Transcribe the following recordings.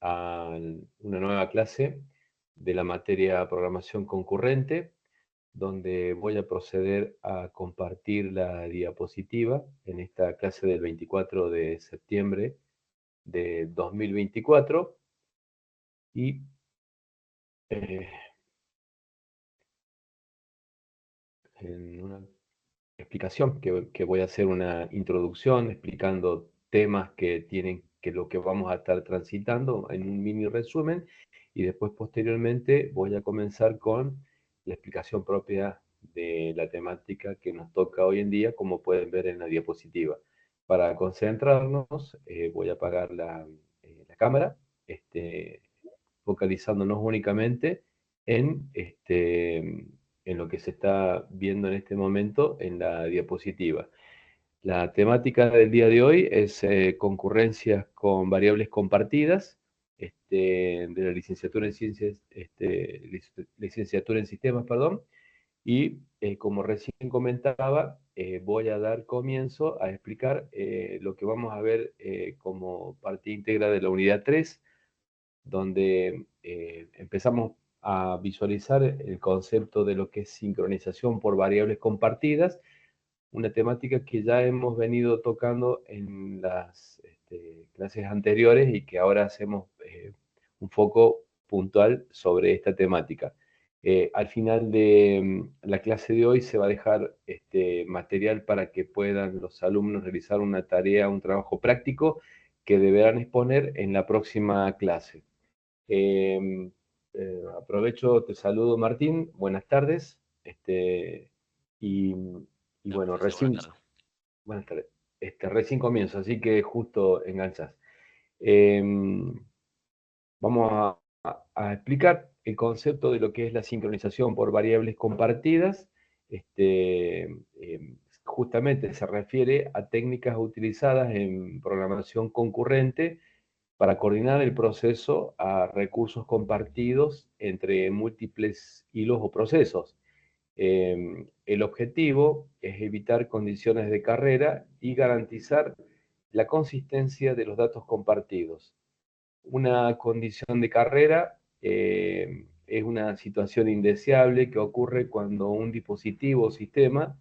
a una nueva clase de la materia programación concurrente, donde voy a proceder a compartir la diapositiva en esta clase del 24 de septiembre de 2024 y eh, en una explicación que voy a hacer una introducción explicando temas que tienen que lo que vamos a estar transitando en un mini resumen y después posteriormente voy a comenzar con la explicación propia de la temática que nos toca hoy en día, como pueden ver en la diapositiva. Para concentrarnos, voy a apagar la cámara, focalizándonos únicamente en lo que se está viendo en este momento en la diapositiva. La temática del día de hoy es concurrencias con variables compartidas, de la licenciatura en ciencias, licenciatura en sistemas, perdón, y como recién comentaba, voy a dar comienzo a explicar lo que vamos a ver como parte íntegra de la unidad 3, donde empezamos a visualizar el concepto de lo que es sincronización por variables compartidas, una temática que ya hemos venido tocando en las clases anteriores y que ahora hacemos un foco puntual sobre esta temática. Al final de la clase de hoy se va a dejar material para que puedan los alumnos realizar una tarea, un trabajo práctico que deberán exponer en la próxima clase. Aprovecho, te saludo Martín, buenas tardes. Y, y Hola, bueno, profesor, buenas recién, tardes. buenas tardes. Recién comienzo, así que justo enganchas. Eh, Vamos a explicar el concepto de lo que es la sincronización por variables compartidas. Justamente se refiere a técnicas utilizadas en programación concurrente para coordinar el proceso a recursos compartidos entre múltiples hilos o procesos. El objetivo es evitar condiciones de carrera y garantizar la consistencia de los datos compartidos. Una condición de carrera es una situación indeseable que ocurre cuando un dispositivo o sistema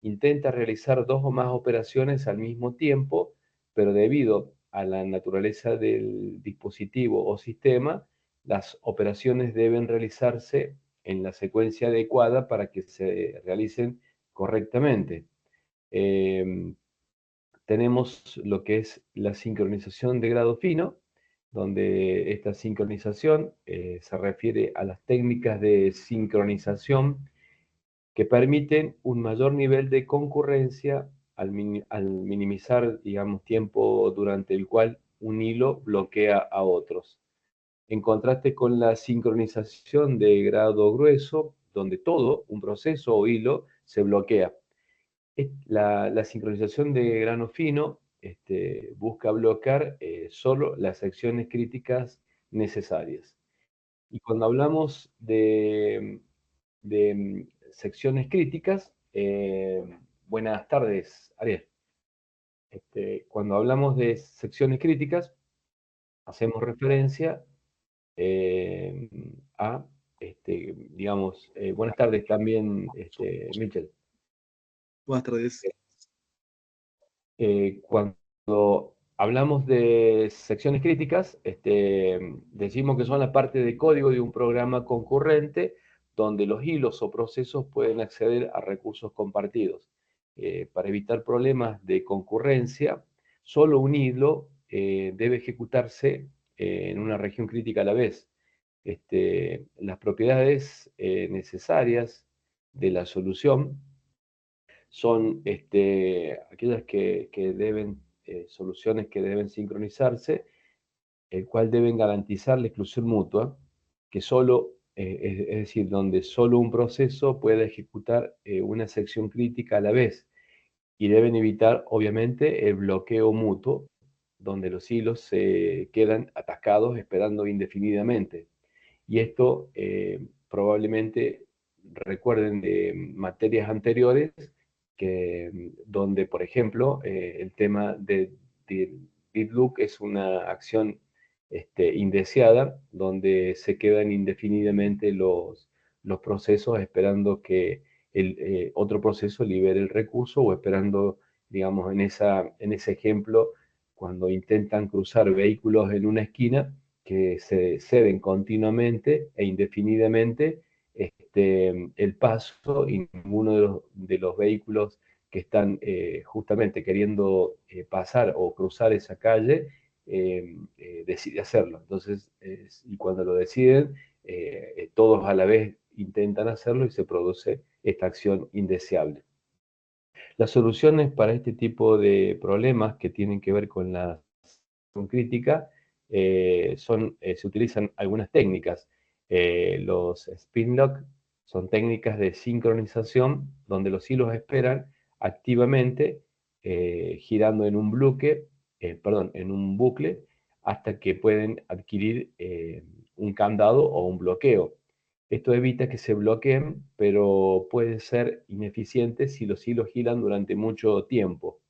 intenta realizar dos o más operaciones al mismo tiempo, pero debido a la naturaleza del dispositivo o sistema, las operaciones deben realizarse en la secuencia adecuada para que se realicen correctamente. Eh, Tenemos lo que es la sincronización de grado fino, donde esta sincronización se refiere a las técnicas de sincronización que permiten un mayor nivel de concurrencia al minimizar, digamos, tiempo durante el cual un hilo bloquea a otros. En contraste con la sincronización de grado grueso, donde todo un proceso o hilo se bloquea. La sincronización de grano fino busca bloquear solo las secciones críticas necesarias. Y cuando hablamos de secciones críticas, buenas tardes, Ariel. Cuando hablamos de secciones críticas, hacemos referencia eh, a, digamos, buenas tardes también, Michel. Buenas tardes. Cuando hablamos de secciones críticas, decimos que son la parte de código de un programa concurrente donde los hilos o procesos pueden acceder a recursos compartidos. Para evitar problemas de concurrencia, solo un hilo debe ejecutarse en una región crítica a la vez. Las propiedades necesarias de la solución son aquellas que deben, soluciones que deben sincronizarse, el cual deben garantizar la exclusión mutua, que solo, es decir, donde solo un proceso puede ejecutar una sección crítica a la vez, y deben evitar, obviamente, el bloqueo mutuo, donde los hilos se quedan atascados esperando indefinidamente. Y esto probablemente recuerden de materias anteriores donde, por ejemplo, el tema de deep loop es una acción indeseada, donde se quedan indefinidamente los procesos esperando que otro proceso libere el recurso o esperando, digamos, en ese ejemplo, cuando intentan cruzar vehículos en una esquina, que se ceden continuamente e indefinidamente el paso y ninguno de los vehículos que están justamente queriendo pasar o cruzar esa calle decide hacerlo. Entonces, y cuando lo deciden, todos a la vez intentan hacerlo y se produce esta acción indeseable. Las soluciones para este tipo de problemas que tienen que ver con la acción crítica se utilizan algunas técnicas. Los spin lock son técnicas de sincronización donde los hilos esperan activamente girando en un en un bucle hasta que pueden adquirir un candado o un bloqueo. Esto evita que se bloqueen, pero puede ser ineficiente si los hilos giran durante mucho tiempo.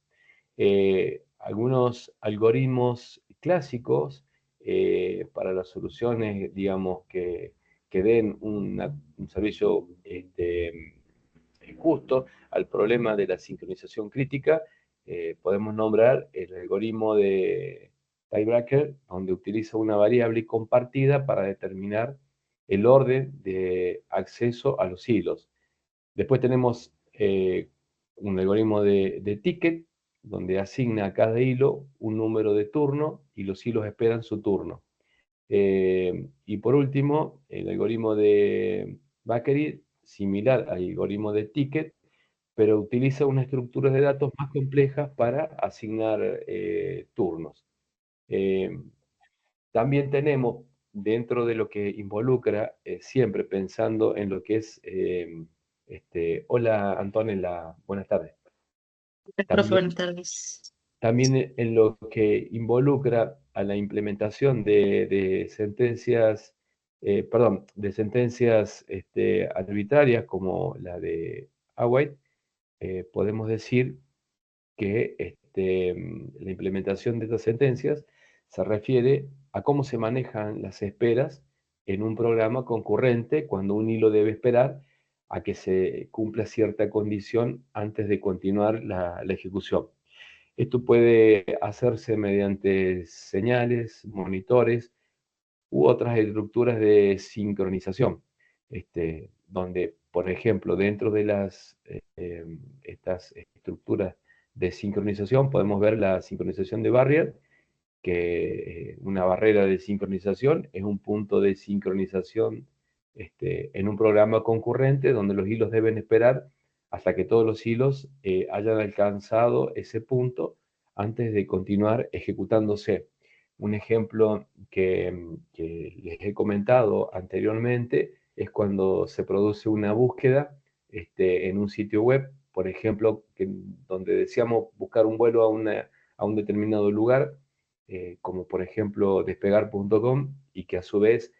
Algunos algoritmos clásicos para las soluciones, digamos, que den un servicio justo al problema de la sincronización crítica, podemos nombrar el algoritmo de tiebreaker, donde utiliza una variable compartida para determinar el orden de acceso a los hilos. Después tenemos un algoritmo de ticket, donde asigna a cada hilo un número de turno y los hilos esperan su turno. Y por último, el algoritmo de Bakery, similar al algoritmo de ticket, pero utiliza una estructura de datos más compleja para asignar turnos. Eh, También tenemos, dentro de lo que involucra, siempre pensando en lo que es, hola Antonella, buenas tardes. Profe, También, buenas tardes. también en lo que involucra a la implementación de sentencias, perdón, de sentencias arbitrarias como la de Await, podemos decir que la implementación de estas sentencias se refiere a cómo se manejan las esperas en un programa concurrente cuando un hilo debe esperar a que se cumpla cierta condición antes de continuar la ejecución. Esto puede hacerse mediante señales, monitores u otras estructuras de sincronización, donde, por ejemplo, dentro de estas estructuras de sincronización podemos ver la sincronización de barrier, que una barrera de sincronización es un punto de sincronización en un programa concurrente donde los hilos deben esperar hasta que todos los hilos hayan alcanzado ese punto antes de continuar ejecutándose. Un ejemplo que les he comentado anteriormente es cuando se produce una búsqueda en un sitio web, por ejemplo, donde deseamos buscar un vuelo a un determinado lugar, como por ejemplo despegar.com, y que a su vez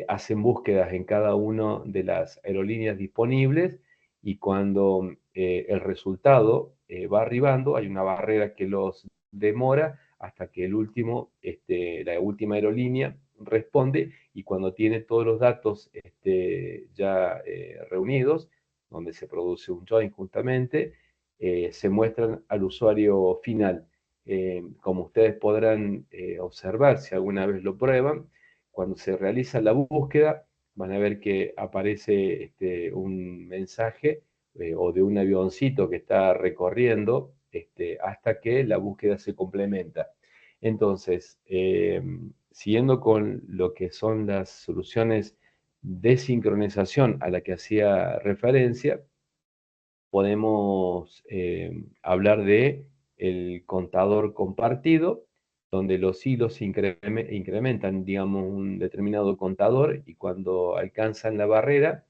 hacen búsquedas en cada una de las aerolíneas disponibles, y cuando el resultado va arribando, hay una barrera que los demora hasta que la última aerolínea responde, y cuando tiene todos los datos ya reunidos, donde se produce un join justamente, se muestran al usuario final. Como ustedes podrán observar si alguna vez lo prueban, cuando se realiza la búsqueda, van a ver que aparece un mensaje o de un avioncito que está recorriendo hasta que la búsqueda se complementa. Entonces, siguiendo con lo que son las soluciones de sincronización a la que hacía referencia, podemos hablar de el contador compartido, donde los hilos incrementan, digamos, un determinado contador, y cuando alcanzan la barrera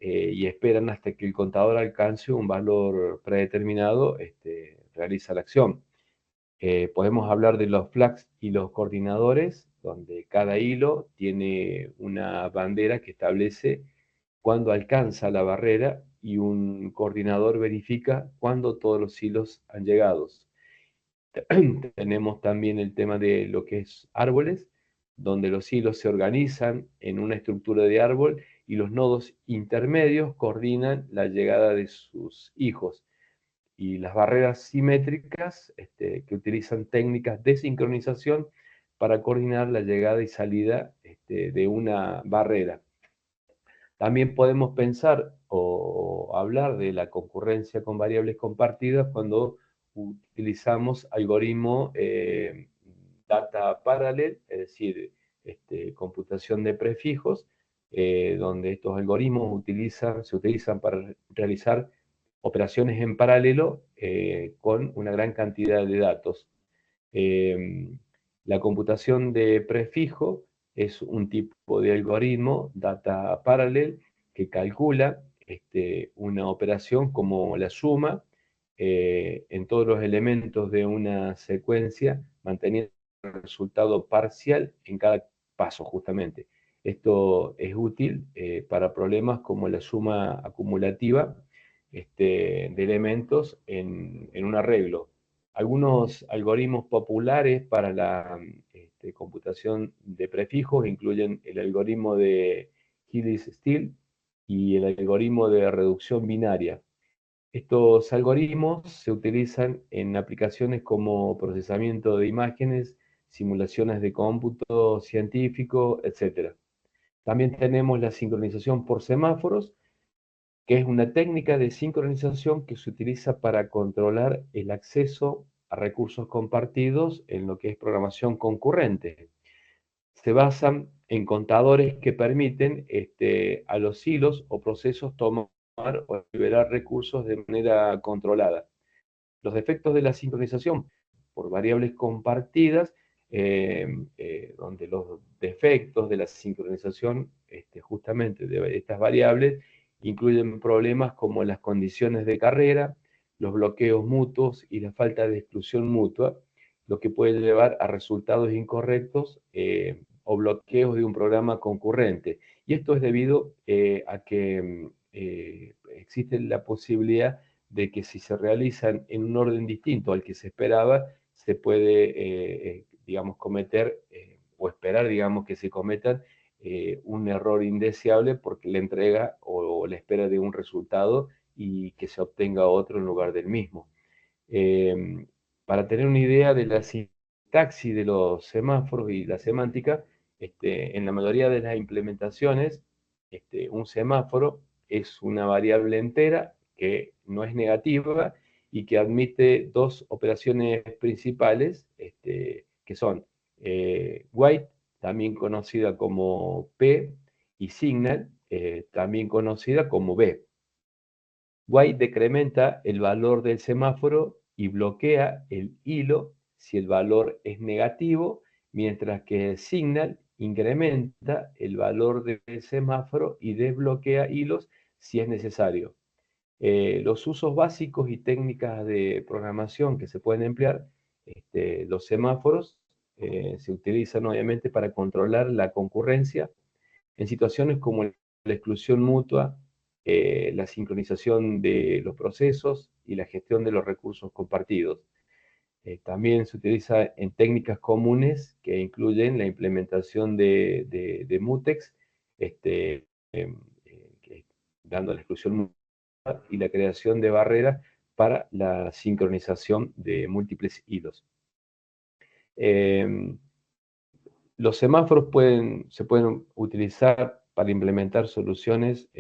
y esperan hasta que el contador alcance un valor predeterminado, realiza la acción. Podemos hablar de los flags y los coordinadores, donde cada hilo tiene una bandera que establece cuándo alcanza la barrera, y un coordinador verifica cuándo todos los hilos han llegado. Tenemos también el tema de lo que es árboles, donde los hilos se organizan en una estructura de árbol y los nodos intermedios coordinan la llegada de sus hijos. Y las barreras simétricas, que utilizan técnicas de sincronización para coordinar la llegada y salida de una barrera. También podemos pensar o hablar de la concurrencia con variables compartidas cuando utilizamos algoritmo data parallel, es decir, computación de prefijos, donde estos algoritmos se utilizan para realizar operaciones en paralelo con una gran cantidad de datos. La computación de prefijo es un tipo de algoritmo, data parallel, que calcula una operación como la suma en todos los elementos de una secuencia, manteniendo el resultado parcial en cada paso, justamente. Esto es útil para problemas como la suma acumulativa de elementos en un arreglo. Algunos algoritmos populares para la computación de prefijos incluyen el algoritmo de Hillis-Steele y el algoritmo de reducción binaria. Estos algoritmos se utilizan en aplicaciones como procesamiento de imágenes, simulaciones de cómputo científico, etc. También tenemos la sincronización por semáforos, que es una técnica de sincronización que se utiliza para controlar el acceso a recursos compartidos en lo que es programación concurrente. Se basan en contadores que permiten a los hilos o procesos tomar o liberar recursos de manera controlada. Los efectos de la sincronización por variables compartidas, donde los defectos de la sincronización justamente de estas variables incluyen problemas como las condiciones de carrera, los bloqueos mutuos y la falta de exclusión mutua, lo que puede llevar a resultados incorrectos o bloqueos de un programa concurrente. Y esto es debido a que existe la posibilidad de que si se realizan en un orden distinto al que se esperaba, se puede, digamos, cometer o esperar, digamos, que se cometan un error indeseable porque la entrega o la espera de un resultado y que se obtenga otro en lugar del mismo. Para tener una idea de la sintaxis de los semáforos y la semántica, en la mayoría de las implementaciones, un semáforo es una variable entera que no es negativa y que admite dos operaciones principales, que son wait, también conocida como P, y signal, también conocida como B. Wait decrementa el valor del semáforo y bloquea el hilo si el valor es negativo, mientras que signal incrementa el valor del semáforo y desbloquea hilos si es necesario. Los usos básicos y técnicas de programación que se pueden emplear, los semáforos se utilizan obviamente para controlar la concurrencia en situaciones como la exclusión mutua, la sincronización de los procesos y la gestión de los recursos compartidos. También se utiliza en técnicas comunes que incluyen la implementación de mutex, dando la exclusión mutua y la creación de barreras para la sincronización de múltiples hilos. Los semáforos se pueden utilizar para implementar soluciones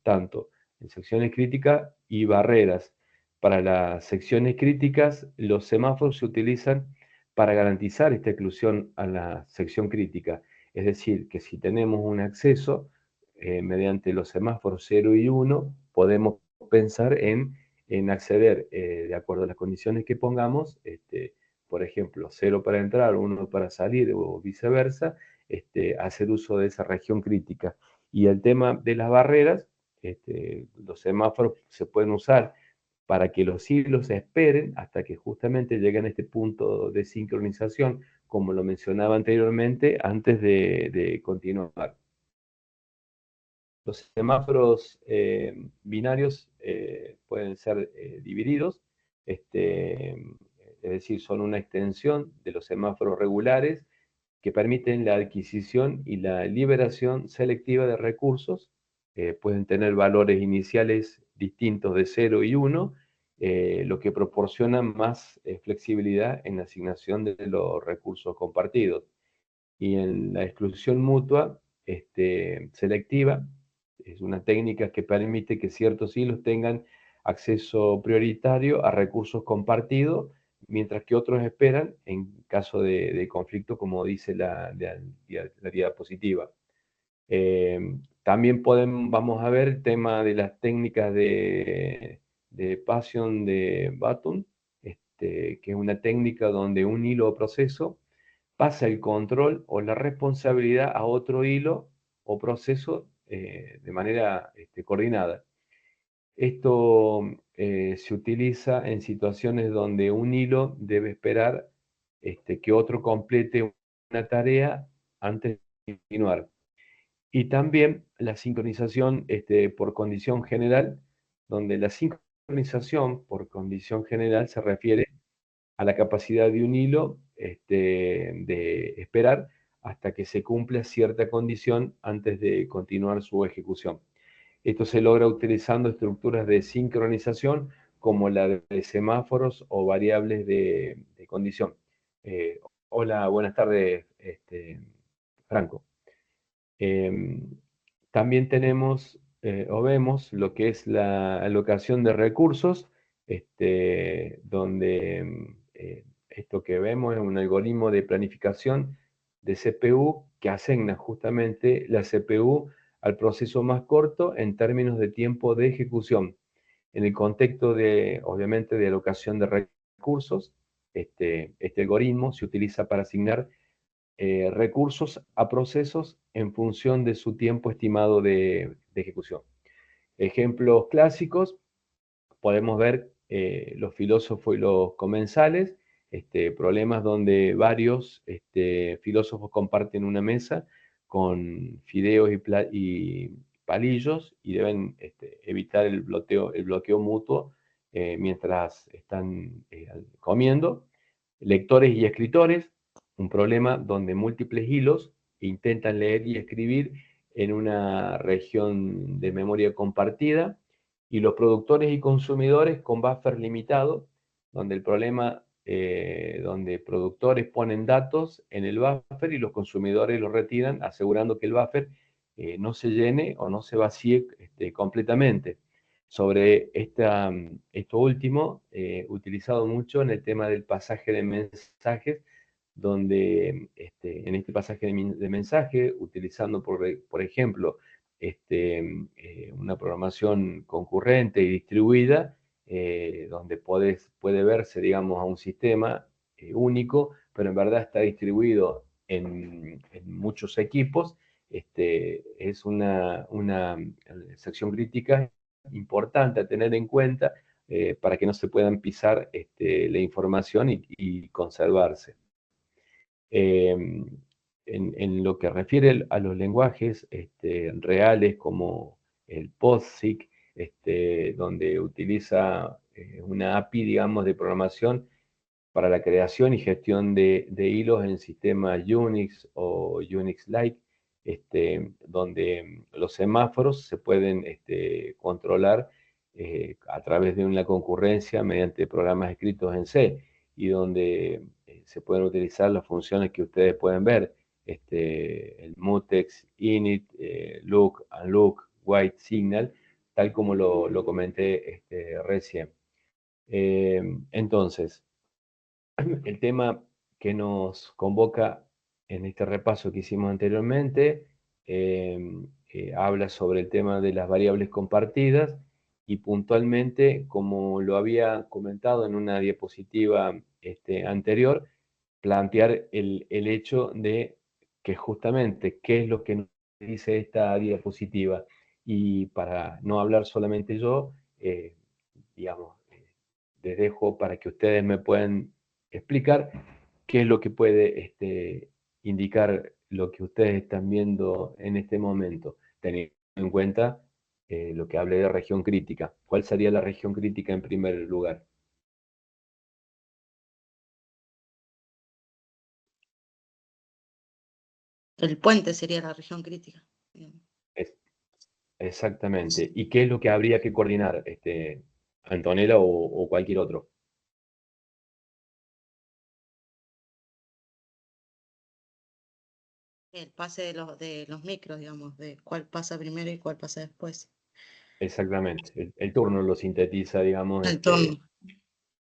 tanto en secciones críticas y barreras. Para las secciones críticas, los semáforos se utilizan para garantizar esta exclusión a la sección crítica. Es decir, que si tenemos un acceso mediante los semáforos 0 y 1, podemos pensar en acceder de acuerdo a las condiciones que pongamos, por ejemplo, 0 para entrar, 1 para salir o viceversa, hacer uso de esa región crítica. Y el tema de las barreras, los semáforos se pueden usar para que los hilos esperen hasta que justamente lleguen a este punto de sincronización, como lo mencionaba anteriormente, antes de continuar. Los semáforos binarios pueden ser divididos. es decir, son una extensión de los semáforos regulares que permiten la adquisición y la liberación selectiva de recursos. Pueden tener valores iniciales distintos de 0 y 1, lo que proporciona más flexibilidad en la asignación de los recursos compartidos. Y en la exclusión mutua selectiva, es una técnica que permite que ciertos hilos tengan acceso prioritario a recursos compartidos, mientras que otros esperan en caso de conflicto, como dice la diapositiva. También vamos a ver el tema de las técnicas de Passion de Button, que es una técnica donde un hilo o proceso pasa el control o la responsabilidad a otro hilo o proceso de manera coordinada. Esto se utiliza en situaciones donde un hilo debe esperar que otro complete una tarea antes de continuar. Y también la sincronización por condición general, donde la sincronización por condición general se refiere a la capacidad de un hilo de esperar hasta que se cumpla cierta condición antes de continuar su ejecución. Esto se logra utilizando estructuras de sincronización como la de semáforos o variables de condición. Hola, buenas tardes, Franco. También tenemos o vemos lo que es la alocación de recursos, donde esto que vemos es un algoritmo de planificación de CPU que asigna justamente la CPU al proceso más corto en términos de tiempo de ejecución. En el contexto de, obviamente, de alocación de recursos, este algoritmo se utiliza para asignar recursos a procesos en función de su tiempo estimado de ejecución. Ejemplos clásicos, podemos ver los filósofos y los comensales, problemas donde varios filósofos comparten una mesa con fideos y palillos y deben evitar el bloqueo mutuo mientras están comiendo. Lectores y escritores, un problema donde múltiples hilos intentan leer y escribir en una región de memoria compartida, y los productores y consumidores con buffer limitado, donde el problema, donde productores ponen datos en el buffer y los consumidores los retiran, asegurando que el buffer no se llene o no se vacíe completamente. Sobre esto último, utilizado mucho en el tema del pasaje de mensajes, donde en este pasaje de mensaje, utilizando, por ejemplo, una programación concurrente y distribuida, donde puede verse, digamos, a un sistema único, pero en verdad está distribuido en muchos equipos. Es una sección crítica importante a tener en cuenta para que no se puedan pisar la información y conservarse. En lo que refiere a los lenguajes reales como el POSIX, donde utiliza una API, digamos, de programación para la creación y gestión de hilos en sistemas Unix o Unix-like, donde los semáforos se pueden controlar a través de una concurrencia mediante programas escritos en C, y donde se pueden utilizar las funciones que ustedes pueden ver, el mutex, init, look, unlook, wait, signal, tal como lo comenté recién. Entonces, el tema que nos convoca en este repaso que hicimos anteriormente habla sobre el tema de las variables compartidas, y puntualmente, como lo había comentado en una diapositiva anterior, plantear el hecho de que justamente qué es lo que nos dice esta diapositiva. Y para no hablar solamente yo, digamos, les dejo para que ustedes me puedan explicar qué es lo que puede indicar lo que ustedes están viendo en este momento, teniendo en cuenta lo que hablé de región crítica. ¿Cuál sería la región crítica en primer lugar? El puente sería la región crítica. Digamos. Exactamente. ¿Y qué es lo que habría que coordinar, Antonella o cualquier otro? El pase de los micros, digamos, de cuál pasa primero y cuál pasa después. Exactamente. El turno lo sintetiza, digamos, El turno.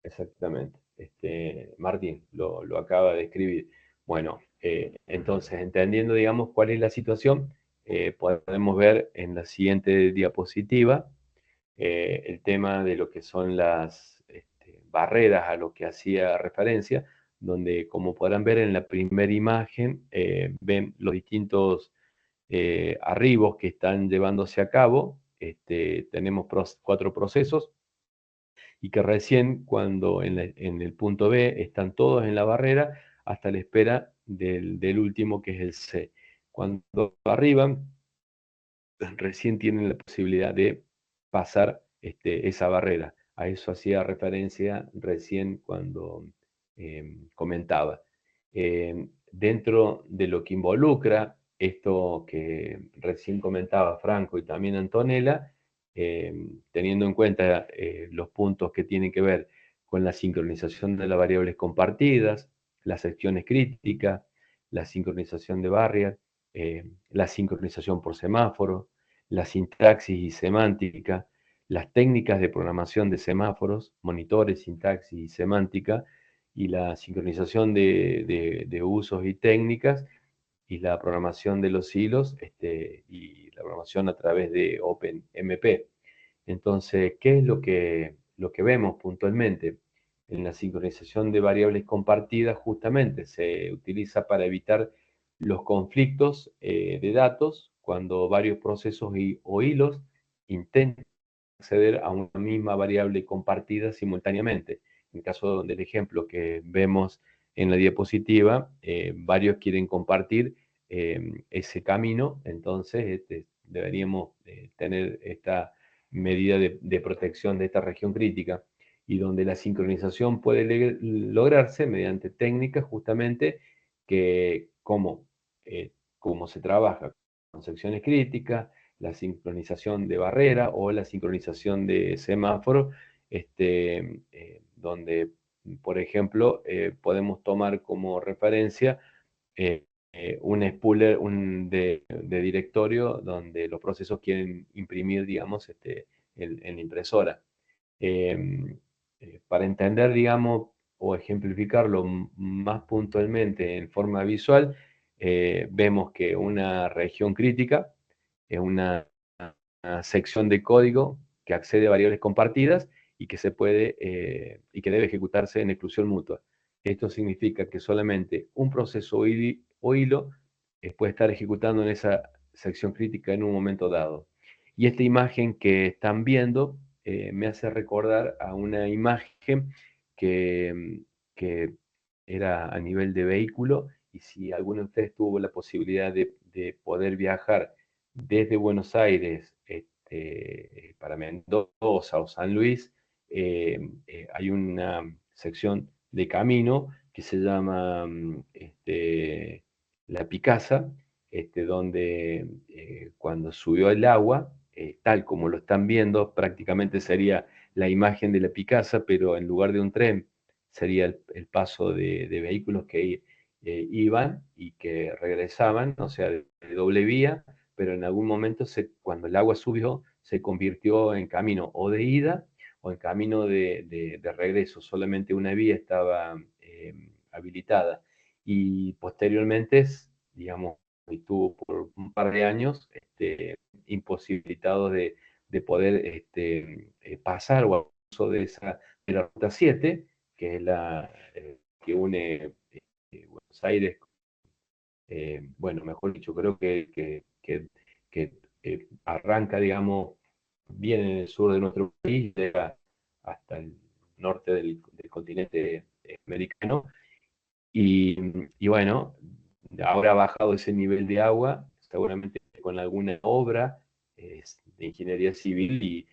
exactamente. Martín lo acaba de escribir. Bueno, entonces, entendiendo, digamos, cuál es la situación, podemos ver en la siguiente diapositiva el tema de lo que son las barreras a lo que hacía referencia, donde, como podrán ver en la primera imagen, ven los distintos arribos que están llevándose a cabo. Tenemos 4 procesos y que recién cuando en el punto B están todos en la barrera hasta la espera del último que es el C. Cuando arriban, recién tienen la posibilidad de pasar esa barrera. A eso hacía referencia recién cuando comentaba. Dentro de lo que involucra esto que recién comentaba Franco y también Antonella, teniendo en cuenta los puntos que tienen que ver con la sincronización de las variables compartidas, las secciones críticas, la sincronización de barriers, la sincronización por semáforo, la sintaxis y semántica, las técnicas de programación de semáforos, monitores, sintaxis y semántica, y la sincronización de usos y técnicas, y la programación de los hilos, y la programación a través de OpenMP. Entonces, ¿qué es lo que vemos puntualmente? En la sincronización de variables compartidas, justamente se utiliza para evitar los conflictos de datos cuando varios procesos o hilos intentan acceder a una misma variable compartida simultáneamente. En el caso del ejemplo que vemos en la diapositiva, varios quieren compartir ese camino, entonces deberíamos tener esta medida de protección de esta región crítica y donde la sincronización puede lograrse mediante técnicas justamente que como se trabaja con secciones críticas, la sincronización de barrera o la sincronización de semáforo, donde, por ejemplo, podemos tomar como referencia un spooler de directorio donde los procesos quieren imprimir, digamos, en la impresora. Eh, para entender, digamos, o ejemplificarlo más puntualmente en forma visual, vemos que una región crítica es una sección de código que accede a variables compartidas y que y que debe ejecutarse en exclusión mutua. Esto significa que solamente un proceso o hilo puede estar ejecutando en esa sección crítica en un momento dado. Y esta imagen que están viendo me hace recordar a una imagen que era a nivel de vehículo, y si alguno de ustedes tuvo la posibilidad de poder viajar desde Buenos Aires para Mendoza o San Luis, hay una sección de camino que se llama La Picasa, donde cuando subió el agua, tal como lo están viendo, prácticamente sería la imagen de La Picasa, pero en lugar de un tren sería el paso de vehículos que iban y que regresaban, o sea, de doble vía, pero en algún momento, cuando el agua subió, se convirtió en camino o de ida o en camino de regreso. Solamente una vía estaba habilitada. Y posteriormente, digamos, estuvo por un par de años imposibilitado de poder pasar o al uso de la ruta 7, que es la que une Buenos Aires, bueno, mejor dicho, creo que arranca, digamos, bien en el sur de nuestro país, llega hasta el norte del continente americano, y bueno, ahora ha bajado ese nivel de agua, seguramente con alguna obra de ingeniería civil, y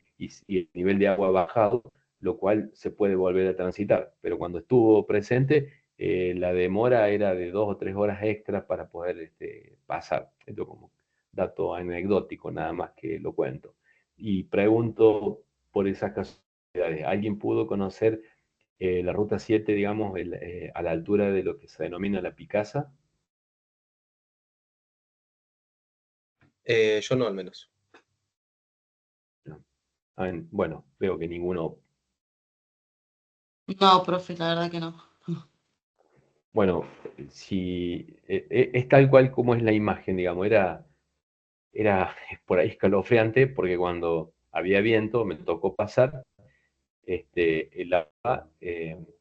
el nivel de agua ha bajado, lo cual se puede volver a transitar, pero cuando estuvo presente la demora era de 2 o 3 horas extras para poder pasar. Esto como dato anecdótico, nada más que lo cuento. Y pregunto por esas casualidades, ¿alguien pudo conocer la ruta 7, digamos, a la altura de lo que se denomina la Picasa? Yo no, al menos. No. Bueno, veo que ninguno. No, profe, la verdad que no. Bueno, si es tal cual como es la imagen, digamos, era por ahí escalofriante, porque cuando había viento me tocó pasar, el agua,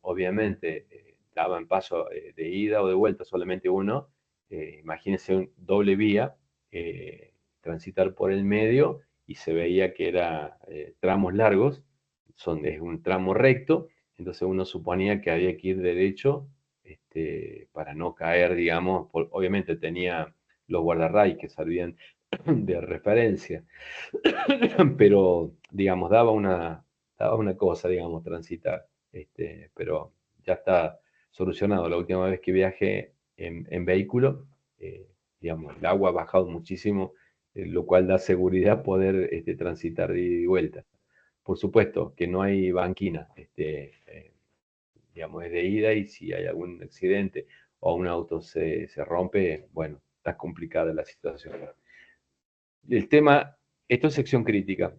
obviamente, daba en paso de ida o de vuelta solamente uno. Imagínense un doble vía, transitar por el medio y se veía que era tramos largos, es un tramo recto, entonces uno suponía que había que ir derecho para no caer, digamos, obviamente tenía los guardarrayos que servían de referencia, pero, digamos, daba una cosa, digamos, transitar, pero ya está solucionado. La última vez que viajé en vehículo, digamos, el agua ha bajado muchísimo, lo cual da seguridad poder transitar de ida y vuelta. Por supuesto que no hay banquina, digamos, es de ida y si hay algún accidente o un auto se rompe, bueno, está complicada la situación. El tema, esto es sección crítica.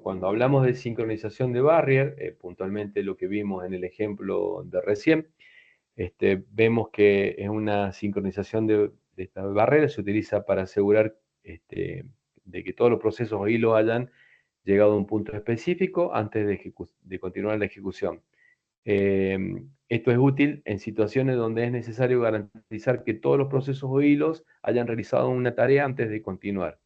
Cuando hablamos de sincronización de barrier, puntualmente lo que vimos en el ejemplo de recién, vemos que es una sincronización de esta barrera, se utiliza para asegurar de que todos los procesos o hilos hayan llegado a un punto específico antes de continuar la ejecución. Esto es útil en situaciones donde es necesario garantizar que todos los procesos o hilos hayan realizado una tarea antes de continuar.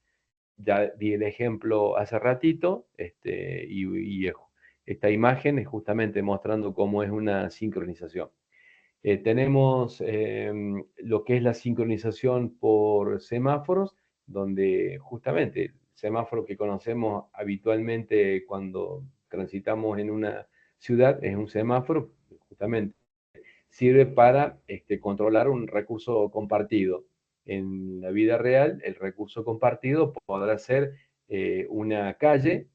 Ya di el ejemplo hace ratito, esta imagen es justamente mostrando cómo es una sincronización. Tenemos lo que es la sincronización por semáforos, donde justamente el semáforo que conocemos habitualmente cuando transitamos en una ciudad es un semáforo, justamente sirve para controlar un recurso compartido. En la vida real, el recurso compartido podrá ser una calle.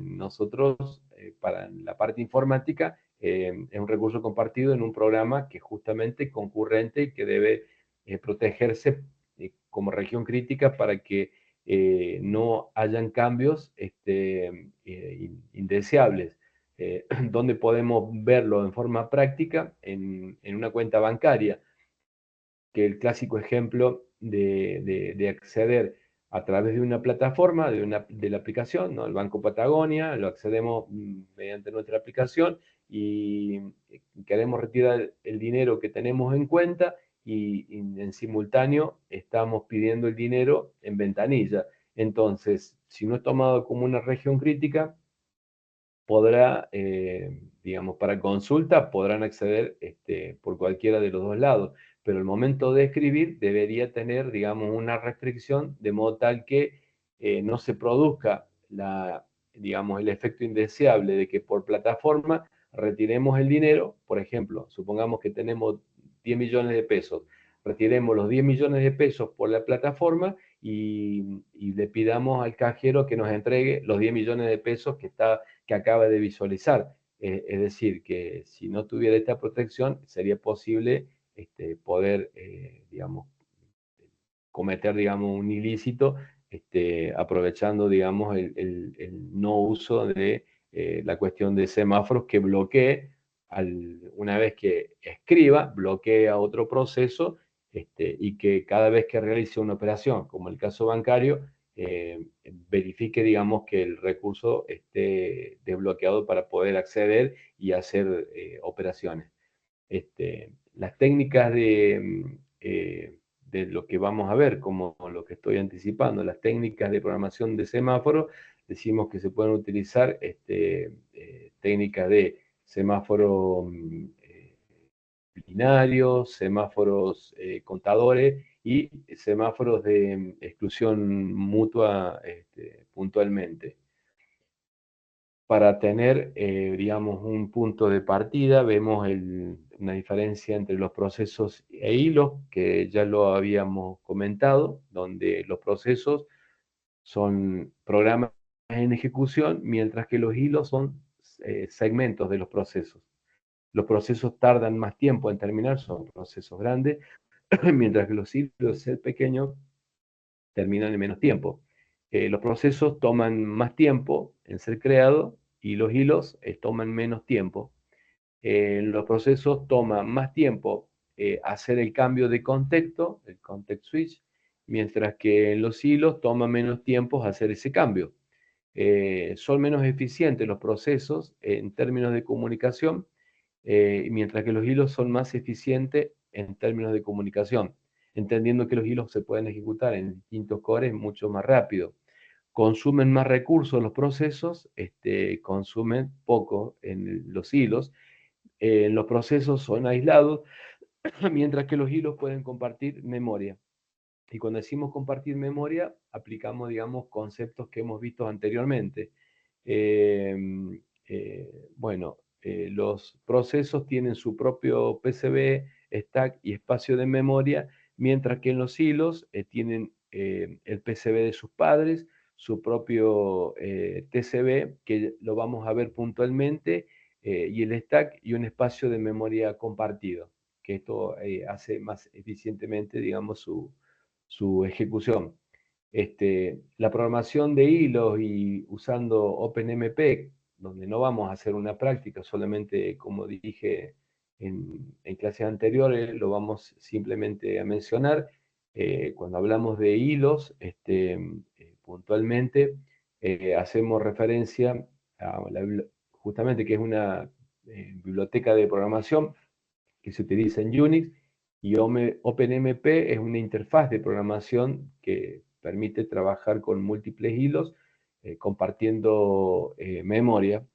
Nosotros, para la parte informática, es un recurso compartido en un programa que justamente concurrente y que debe protegerse como región crítica para que no hayan cambios indeseables. Donde podemos verlo en forma práctica en una cuenta bancaria, que el clásico ejemplo de acceder a través de una plataforma, de la aplicación, ¿no? El Banco Patagonia, lo accedemos mediante nuestra aplicación y queremos retirar el dinero que tenemos en cuenta y en simultáneo estamos pidiendo el dinero en ventanilla. Entonces, si no es tomado como una región crítica, podrá, digamos, para consulta podrán acceder por cualquiera de los dos lados, pero el momento de escribir debería tener, digamos, una restricción de modo tal que no se produzca digamos, el efecto indeseable de que por plataforma retiremos el dinero. Por ejemplo, supongamos que tenemos 10 millones de pesos, retiremos los 10 millones de pesos por la plataforma y le pidamos al cajero que nos entregue los 10 millones de pesos que acaba de visualizar. Es decir, que si no tuviera esta protección, sería posible poder, digamos, cometer, digamos, un ilícito, aprovechando, digamos, el no uso de la cuestión de semáforos que bloquee, una vez que escriba, bloquea otro proceso y que cada vez que realice una operación, como el caso bancario, verifique, digamos, que el recurso esté desbloqueado para poder acceder y hacer operaciones. Las técnicas de lo que vamos a ver, como lo que estoy anticipando, las técnicas de programación de semáforo, decimos que se pueden utilizar técnicas de semáforo binarios, semáforos contadores y semáforos de exclusión mutua puntualmente. para tener, digamos, un punto de partida. Vemos una diferencia entre los procesos e hilos, que ya lo habíamos comentado, donde los procesos son programas en ejecución, mientras que los hilos son segmentos de los procesos. Los procesos tardan más tiempo en terminar, son procesos grandes, mientras que los hilos, ser pequeños, terminan en menos tiempo. Los procesos toman más tiempo en ser creados y los hilos toman menos tiempo. Los procesos toman más tiempo hacer el cambio de contexto, el context switch, mientras que en los hilos toma menos tiempo hacer ese cambio. Son menos eficientes los procesos en términos de comunicación, mientras que los hilos son más eficientes en términos de comunicación, entendiendo que los hilos se pueden ejecutar en distintos cores mucho más rápido. Consumen más recursos los procesos, consumen poco en los hilos. Los procesos son aislados, mientras que los hilos pueden compartir memoria. Y cuando decimos compartir memoria, aplicamos, digamos, conceptos que hemos visto anteriormente. Bueno, los procesos tienen su propio PCB, stack y espacio de memoria, mientras que en los hilos tienen el PCB de sus padres, su propio TCB, que lo vamos a ver puntualmente, y el stack y un espacio de memoria compartido, que esto hace más eficientemente, digamos, su ejecución. La programación de hilos y usando OpenMP, donde no vamos a hacer una práctica, solamente como dije en clases anteriores, lo vamos simplemente a mencionar. Cuando hablamos de hilos, puntualmente hacemos referencia a justamente que es una biblioteca de programación que se utiliza en Unix, y OpenMP es una interfaz de programación que permite trabajar con múltiples hilos, compartiendo memoria,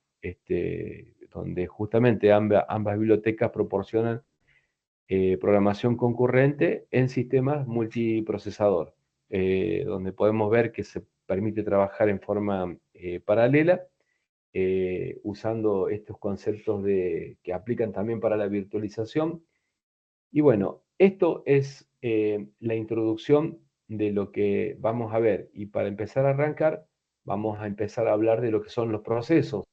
donde justamente ambas bibliotecas proporcionan programación concurrente en sistemas multiprocesador, donde podemos ver que se permite trabajar en forma paralela, usando estos conceptos que aplican también para la virtualización. Y bueno, esto es la introducción de lo que vamos a ver. Y para empezar a arrancar, vamos a empezar a hablar de lo que son los procesos.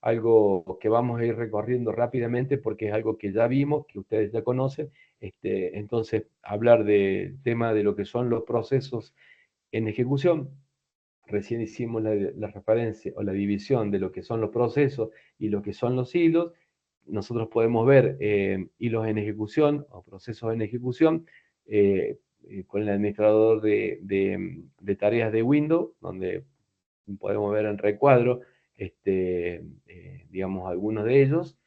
Algo que vamos a ir recorriendo rápidamente porque es algo que ya vimos, que ustedes ya conocen. Entonces, hablar del tema de lo que son los procesos en ejecución. Recién hicimos la referencia o la división de lo que son los procesos y lo que son los hilos. Nosotros podemos ver hilos en ejecución o procesos en ejecución con el administrador de tareas de Windows, donde podemos ver en recuadro, digamos, algunos de ellos.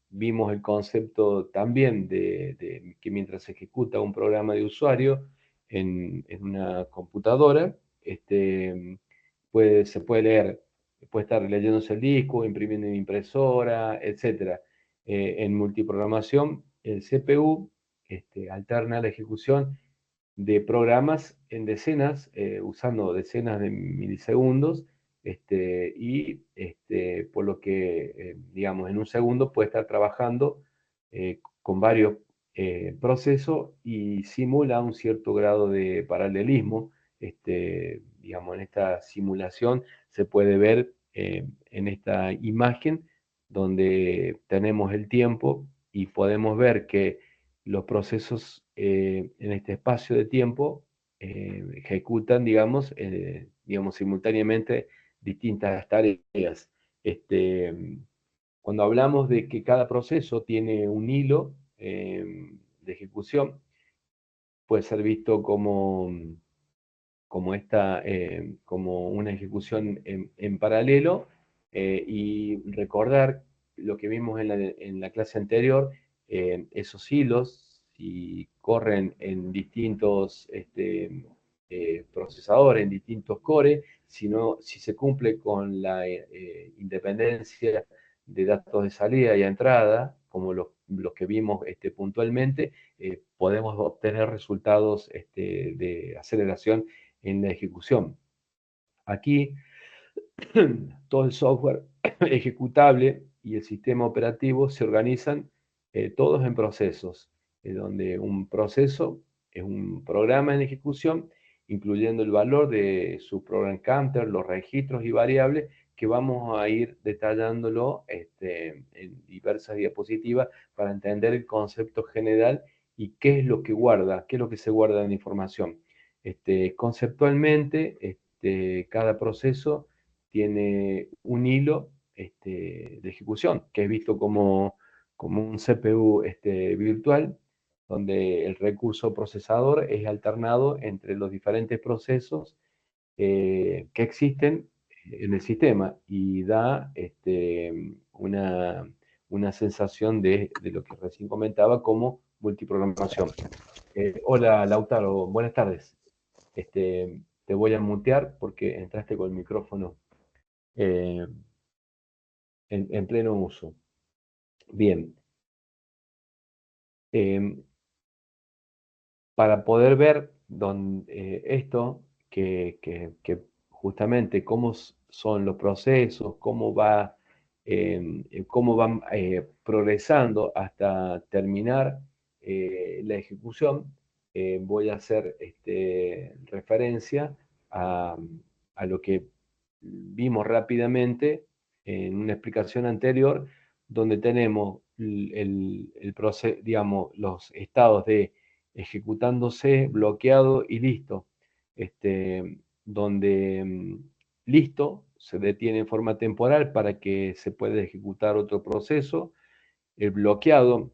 Vimos el concepto también de que mientras se ejecuta un programa de usuario en una computadora, se puede leer, puede estar leyéndose el disco, imprimiendo en impresora, etc. En multiprogramación, el CPU alterna la ejecución de programas en decenas, usando decenas de milisegundos, por lo que, digamos, en un segundo puede estar trabajando con varios procesos y simula un cierto grado de paralelismo. Digamos, en esta simulación se puede ver en esta imagen donde tenemos el tiempo y podemos ver que los procesos en este espacio de tiempo ejecutan, digamos, simultáneamente distintas tareas. Cuando hablamos de que cada proceso tiene un hilo de ejecución, puede ser visto como una ejecución en paralelo, y recordar lo que vimos en la clase anterior. Esos hilos, si corren en distintos procesadores, en distintos cores, si se cumple con la independencia de datos de salida y entrada, como los que vimos puntualmente, podemos obtener resultados de aceleración en la ejecución. Aquí todo el software ejecutable y el sistema operativo se organizan todos en procesos, donde un proceso es un programa en ejecución, incluyendo el valor de su program counter, los registros y variables, que vamos a ir detallándolo en diversas diapositivas para entender el concepto general y qué es lo que guarda, qué es lo que se guarda en la información. Conceptualmente, cada proceso tiene un hilo de ejecución, que es visto como un CPU virtual, donde el recurso procesador es alternado entre los diferentes procesos que existen en el sistema y da una sensación de lo que recién comentaba como multiprogramación. Hola Lautaro, buenas tardes. Te voy a mutear porque entraste con el micrófono eh, en pleno uso. Bien. Para poder ver esto, que justamente cómo son los procesos, cómo van progresando hasta terminar la ejecución, voy a hacer referencia a, a lo que vimos rápidamente en una explicación anterior, donde tenemos digamos, los estados de ejecutándose, bloqueado y listo. Donde listo se detiene en forma temporal para que se pueda ejecutar otro proceso. El bloqueado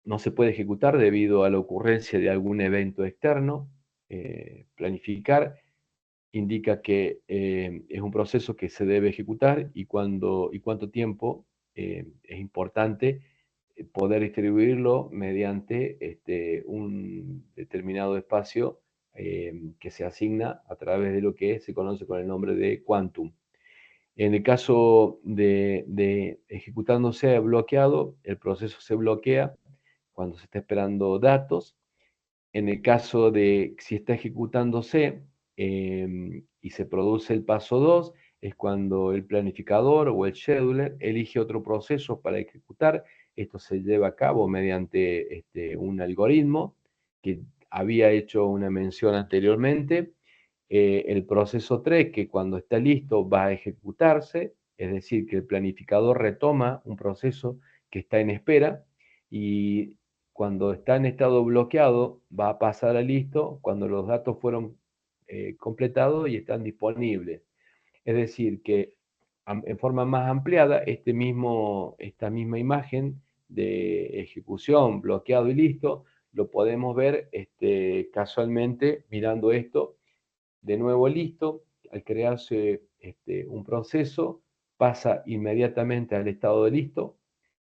no se puede ejecutar debido a la ocurrencia de algún evento externo. Planificar indica que es un proceso que se debe ejecutar y cuánto tiempo es importante poder distribuirlo mediante un determinado espacio que se asigna a través de lo que se conoce con el nombre de quantum. En el caso de ejecutándose bloqueado, el proceso se bloquea cuando se está esperando datos. En el caso de si está ejecutándose y se produce el paso 2, es cuando el planificador o el scheduler elige otro proceso para ejecutar. Esto se lleva a cabo mediante un algoritmo que había hecho una mención anteriormente. El proceso 3, que cuando está listo va a ejecutarse, es decir, que el planificador retoma un proceso que está en espera y cuando está en estado bloqueado va a pasar a listo cuando los datos fueron completados y están disponibles. Es decir, que en forma más ampliada, esta misma imagen de ejecución, bloqueado y listo, lo podemos ver casualmente mirando esto. De nuevo listo, al crearse un proceso, pasa inmediatamente al estado de listo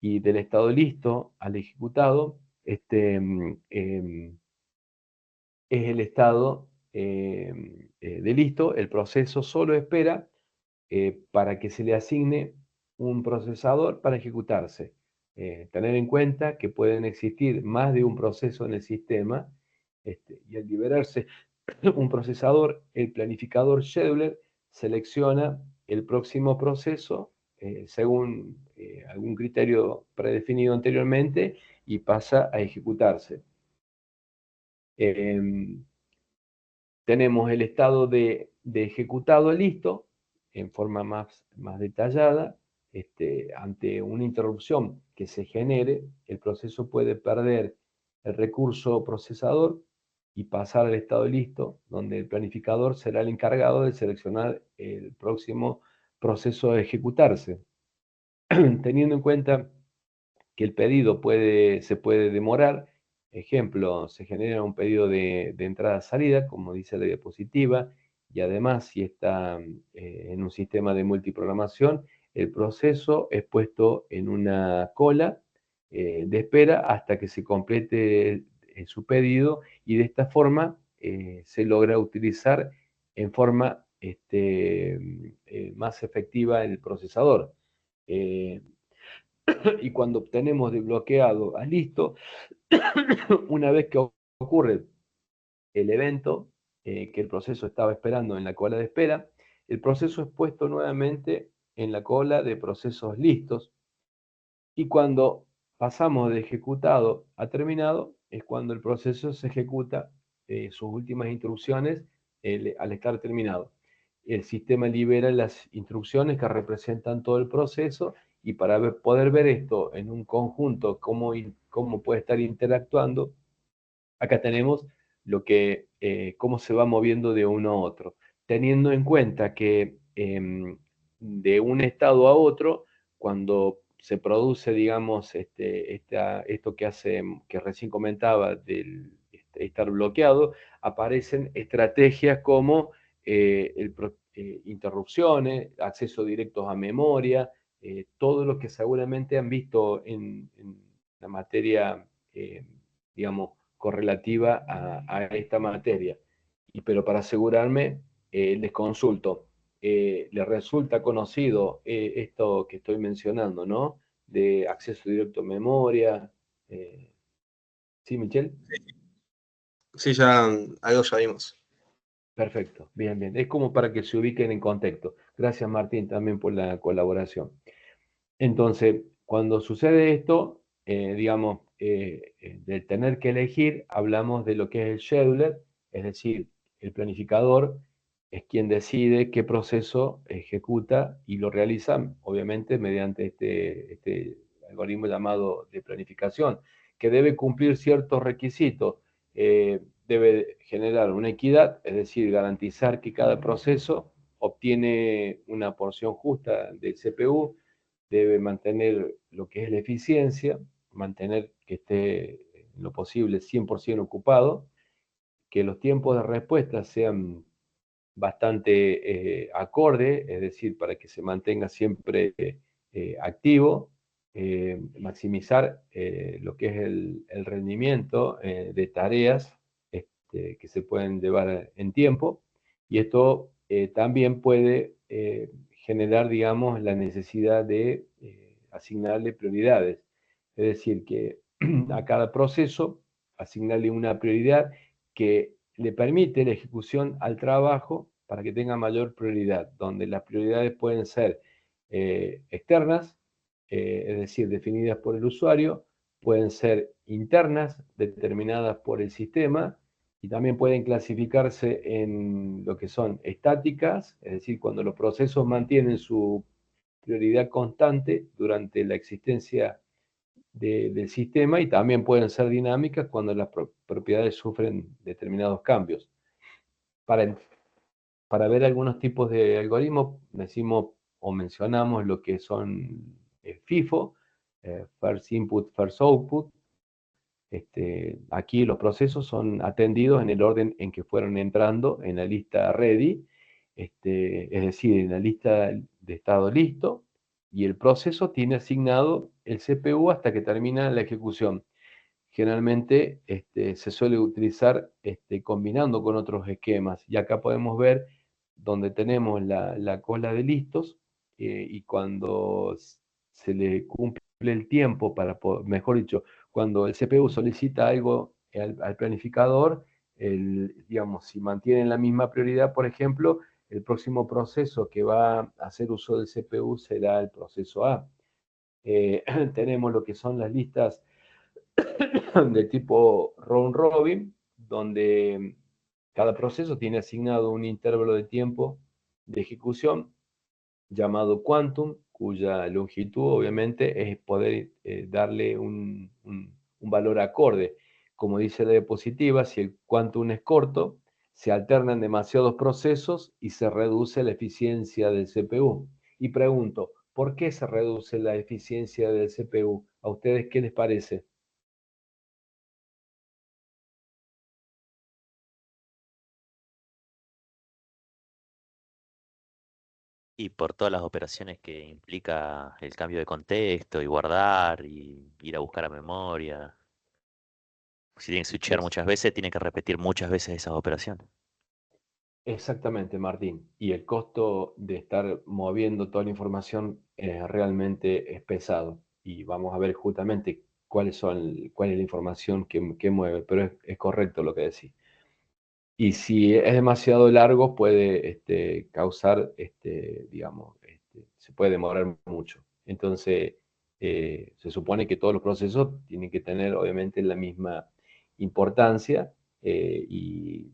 y del estado listo al ejecutado es el estado de listo. El proceso solo espera para que se le asigne un procesador para ejecutarse. Tener en cuenta que pueden existir más de un proceso en el sistema y al liberarse un procesador, el planificador scheduler selecciona el próximo proceso según algún criterio predefinido anteriormente y pasa a ejecutarse. Tenemos el estado de ejecutado listo en forma más detallada. Ante una interrupción que se genere, el proceso puede perder el recurso procesador y pasar al estado listo, donde el planificador será el encargado de seleccionar el próximo proceso a ejecutarse. Teniendo en cuenta que el pedido se puede demorar. Ejemplo, se genera un pedido de entrada-salida, como dice la diapositiva, y además, si está en un sistema de multiprogramación, el proceso es puesto en una cola de espera hasta que se complete su pedido y de esta forma se logra utilizar en forma más efectiva el procesador. Y cuando obtenemos desbloqueado a listo, una vez que ocurre el evento que el proceso estaba esperando en la cola de espera, el proceso es puesto nuevamente en la cola de procesos listos, y cuando pasamos de ejecutado a terminado es cuando el proceso se ejecuta sus últimas instrucciones al estar terminado. El sistema libera las instrucciones que representan todo el proceso, y para poder ver esto en un conjunto, cómo puede estar interactuando, acá tenemos cómo se va moviendo de uno a otro, teniendo en cuenta que de un estado a otro, cuando se produce, digamos, esto que recién comentaba, del estar bloqueado, aparecen estrategias como interrupciones, acceso directos a memoria, todo lo que seguramente han visto en la materia, digamos, correlativa a esta materia. Pero para asegurarme, les consulto. ¿Les resulta conocido esto que estoy mencionando, ¿no? De acceso directo a memoria. ¿Sí, Michelle? Sí, ya algo ya vimos. Perfecto, bien, bien. Es como para que se ubiquen en contexto. Gracias, Martín, también por la colaboración. Entonces, cuando sucede esto, digamos, de tener que elegir, hablamos de lo que es el scheduler, es decir, el planificador es quien decide qué proceso ejecuta y lo realiza, obviamente, mediante este algoritmo llamado de planificación, que debe cumplir ciertos requisitos. Debe generar una equidad, es decir, garantizar que cada proceso obtiene una porción justa del CPU, debe mantener lo que es la eficiencia, mantener que esté en lo posible 100% ocupado, que los tiempos de respuesta sean bastante acorde, es decir, para que se mantenga siempre activo, maximizar lo que es el rendimiento de tareas que se pueden llevar en tiempo, y esto también puede generar, digamos, la necesidad de asignarle prioridades, es decir, que a cada proceso asignarle una prioridad que le permite la ejecución al trabajo para que tenga mayor prioridad, donde las prioridades pueden ser externas, es decir, definidas por el usuario, pueden ser internas, determinadas por el sistema, y también pueden clasificarse en lo que son estáticas, es decir, cuando los procesos mantienen su prioridad constante durante la existencia del sistema, y también pueden ser dinámicas cuando las propiedades sufren determinados cambios. Para, para ver algunos tipos de algoritmos, decimos o mencionamos lo que son FIFO, First Input, First Output. Aquí los procesos son atendidos en el orden en que fueron entrando en la lista ready, es decir, en la lista de estado listo, y el proceso tiene asignado el CPU hasta que termina la ejecución. Generalmente se suele utilizar combinando con otros esquemas, y acá podemos ver donde tenemos la cola de listos, y cuando se le cumple el tiempo mejor dicho, cuando el CPU solicita algo al planificador, digamos, si mantienen la misma prioridad, por ejemplo, el próximo proceso que va a hacer uso del CPU será el proceso A. Tenemos lo que son las listas de tipo round robin, donde cada proceso tiene asignado un intervalo de tiempo de ejecución llamado quantum, cuya longitud obviamente es poder darle un valor acorde. Como dice la diapositiva, si el quantum es corto, se alternan demasiados procesos y se reduce la eficiencia del CPU. Y pregunto, ¿por qué se reduce la eficiencia del CPU? ¿A ustedes qué les parece? Y por todas las operaciones que implica el cambio de contexto y guardar y ir a buscar a memoria. Si tiene que switchear Es, muchas veces, tiene que repetir muchas veces esas operaciones. Exactamente, Martín. Y el costo de estar moviendo toda la información realmente es pesado. Y vamos a ver justamente cuál es la información que mueve, pero es correcto lo que decís. Y si es demasiado largo, puede causar, digamos, se puede demorar mucho. Entonces, se supone que todos los procesos tienen que tener, obviamente, la misma importancia y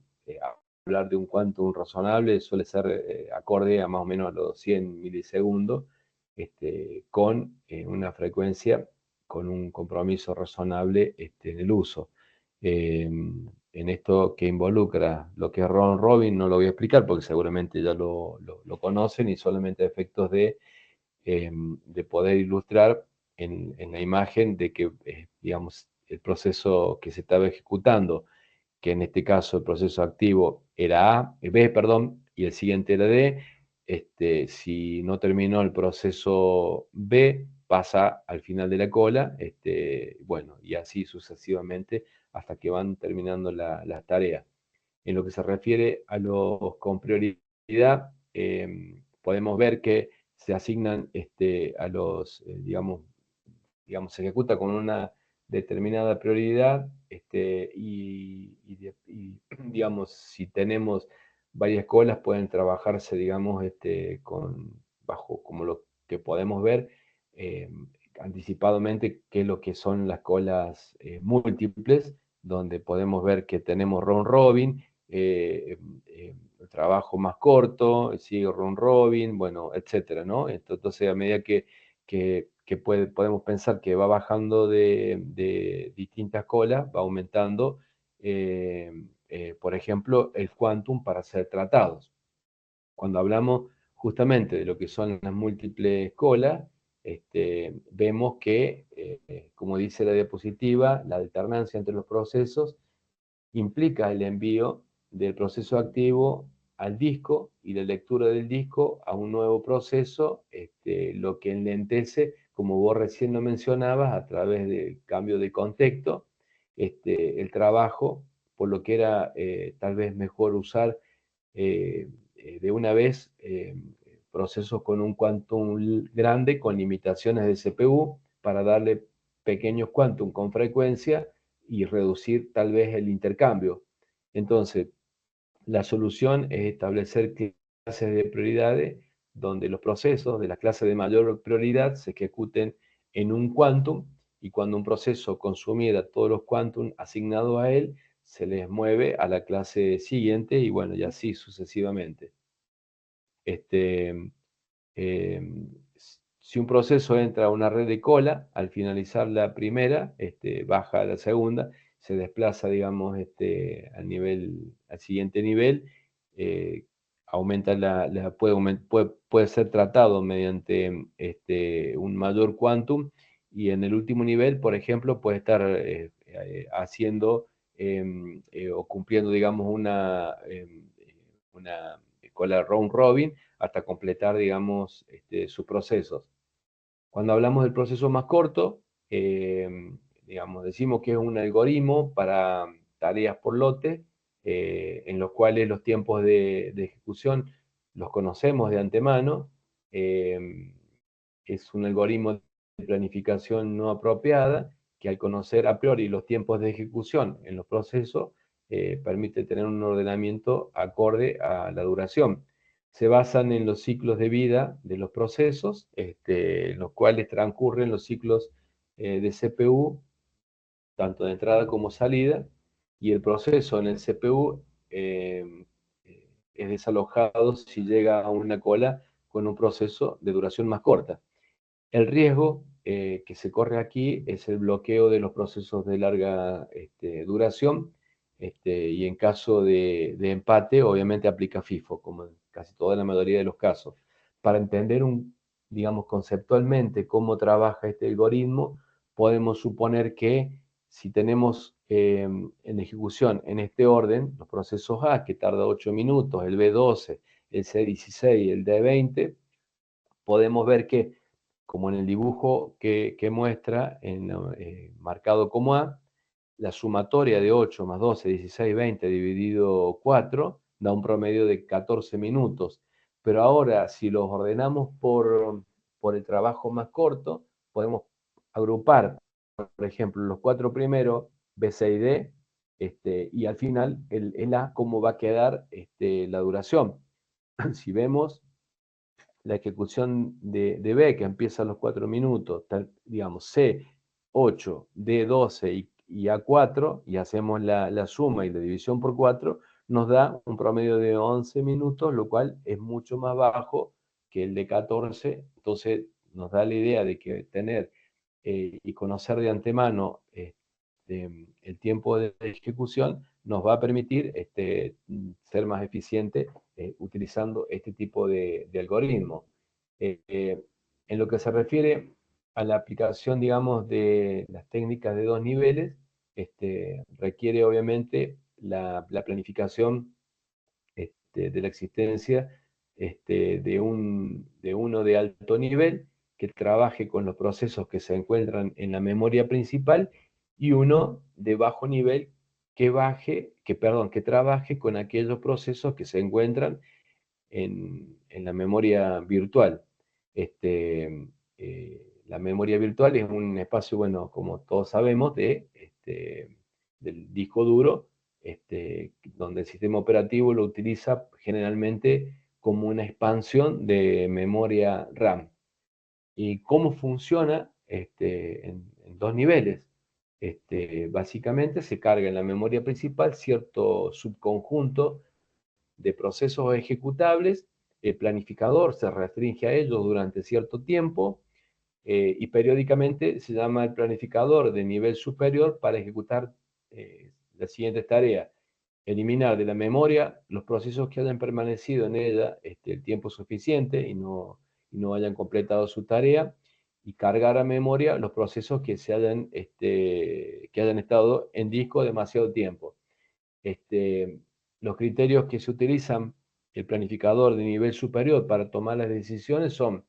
hablar de un quantum razonable suele ser acorde a más o menos a los 100 milisegundos, con una frecuencia, con un compromiso razonable en el uso. En esto que involucra lo que es round robin, no lo voy a explicar porque seguramente ya lo conocen, y solamente a efectos de poder ilustrar en la imagen de que, digamos, el proceso que se estaba ejecutando, que en este caso el proceso activo era B, perdón, y el siguiente era D. Si no terminó el proceso B, pasa al final de la cola, bueno, y así sucesivamente hasta que van terminando las tareas. En lo que se refiere a los con prioridad, podemos ver que se asignan a los, digamos, se ejecuta con una determinada prioridad, digamos, si tenemos varias colas, pueden trabajarse, digamos, bajo, como lo que podemos ver, eh, anticipadamente, qué es lo que son las colas múltiples, donde podemos ver que tenemos round robin, el trabajo más corto, sigue round robin, bueno, etcétera, ¿no? Entonces, a medida que podemos pensar que va bajando de distintas colas, va aumentando, por ejemplo, el quantum para ser tratados. Cuando hablamos justamente de lo que son las múltiples colas, vemos que, como dice la diapositiva, la alternancia entre los procesos implica el envío del proceso activo al disco y la lectura del disco a un nuevo proceso, lo que enlentece, como vos recién lo mencionabas, a través del cambio de contexto, el trabajo, por lo que era tal vez mejor usar de una vez procesos con un quantum grande, con limitaciones de CPU, para darle pequeños quantum con frecuencia y reducir tal vez el intercambio. Entonces, la solución es establecer clases de prioridades donde los procesos de la clase de mayor prioridad se ejecuten en un quantum, y cuando un proceso consumiera todos los quantum asignados a él, se les mueve a la clase siguiente, y bueno, y así sucesivamente. Si un proceso entra a una red de cola, al finalizar la primera, baja a la segunda, se desplaza, digamos, al siguiente nivel, aumenta puede ser tratado mediante un mayor quantum, y en el último nivel, por ejemplo, puede estar haciendo o cumpliendo, digamos, una cola round robin hasta completar, digamos, sus procesos. Cuando hablamos del proceso más corto, digamos, decimos que es un algoritmo para tareas por lote, en los cuales los tiempos de ejecución los conocemos de antemano. Es un algoritmo de planificación no apropiada, que al conocer a priori los tiempos de ejecución en los procesos, permite tener un ordenamiento acorde a la duración. Se basan en los ciclos de vida de los procesos, en los cuales transcurren los ciclos de CPU, tanto de entrada como salida, y el proceso en el CPU es desalojado si llega a una cola con un proceso de duración más corta. El riesgo que se corre aquí es el bloqueo de los procesos de larga duración, y en caso de empate, obviamente aplica FIFO, como en casi toda la mayoría de los casos. Para entender, digamos, conceptualmente cómo trabaja este algoritmo, podemos suponer que si tenemos en ejecución en este orden los procesos A, que tarda 8 minutos, el B12, el C16 y el D20, podemos ver que, como en el dibujo que muestra, marcado como A, la sumatoria de 8 más 12, 16, 20 dividido 4 da un promedio de 14 minutos. Pero ahora, si los ordenamos por el trabajo más corto, podemos agrupar, por ejemplo, los 4 primeros, B, C y D, Y al final el A, cómo va a quedar la duración. Si vemos la ejecución de B, que empieza a los 4 minutos, digamos C, 8, D, 12 y A, 4, y hacemos la suma y la división por 4, nos da un promedio de 11 minutos, lo cual es mucho más bajo que el de 14. Entonces nos da la idea de que tener y conocer de antemano el tiempo de ejecución nos va a permitir ser más eficiente utilizando este tipo de algoritmo. En lo que se refiere a la aplicación, digamos, de las técnicas de 2 niveles, requiere obviamente la planificación de la existencia de uno de alto nivel que trabaje con los procesos que se encuentran en la memoria principal y uno de bajo nivel que trabaje con aquellos procesos que se encuentran en la memoria virtual. La memoria virtual es un espacio, bueno, como todos sabemos, del disco duro, donde el sistema operativo lo utiliza generalmente como una expansión de memoria RAM. ¿Y cómo funciona? En 2 niveles. Básicamente se carga en la memoria principal cierto subconjunto de procesos ejecutables, el planificador se restringe a ellos durante cierto tiempo y periódicamente se llama el planificador de nivel superior para ejecutar las siguientes tareas. Eliminar de la memoria los procesos que hayan permanecido en ella el tiempo suficiente y no hayan completado su tarea, y cargar a memoria los procesos que hayan estado en disco demasiado tiempo. Los criterios que se utilizan el planificador de nivel superior para tomar las decisiones son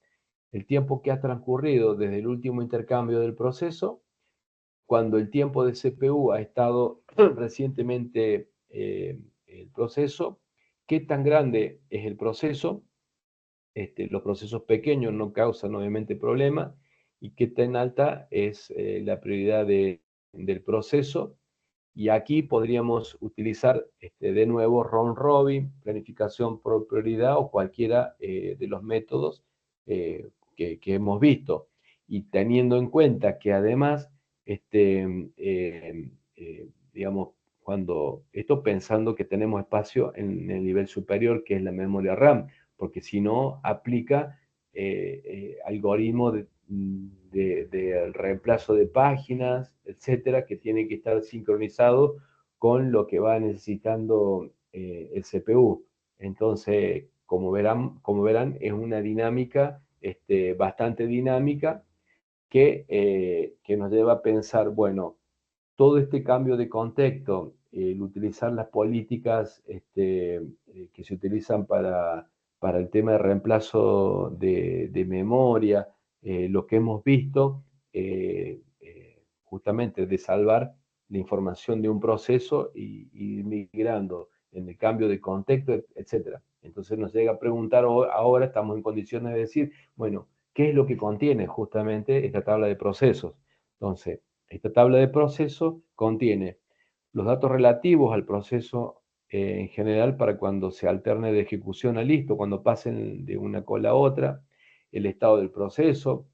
el tiempo que ha transcurrido desde el último intercambio del proceso, cuando el tiempo de CPU ha estado recientemente el proceso, qué tan grande es el proceso, los procesos pequeños no causan obviamente problemas, y qué tan alta es la prioridad del proceso. Y aquí podríamos utilizar de nuevo round robin, planificación por prioridad o cualquiera de los métodos que hemos visto. Y teniendo en cuenta que además, digamos, esto pensando que tenemos espacio en el nivel superior, que es la memoria RAM, porque si no, aplica algoritmos de reemplazo de páginas, etcétera, que tiene que estar sincronizado con lo que va necesitando el CPU. Entonces, como verán, es una dinámica bastante dinámica que nos lleva a pensar, bueno, todo este cambio de contexto, el utilizar las políticas que se utilizan para el tema de reemplazo de memoria, lo que hemos visto, justamente de salvar la información de un proceso y migrando en el cambio de contexto, etc. Entonces nos llega a preguntar, ahora estamos en condiciones de decir, bueno, ¿qué es lo que contiene justamente esta tabla de procesos? Entonces, esta tabla de proceso contiene los datos relativos al proceso en general para cuando se alterne de ejecución a listo, cuando pasen de una cola a otra, el estado del proceso,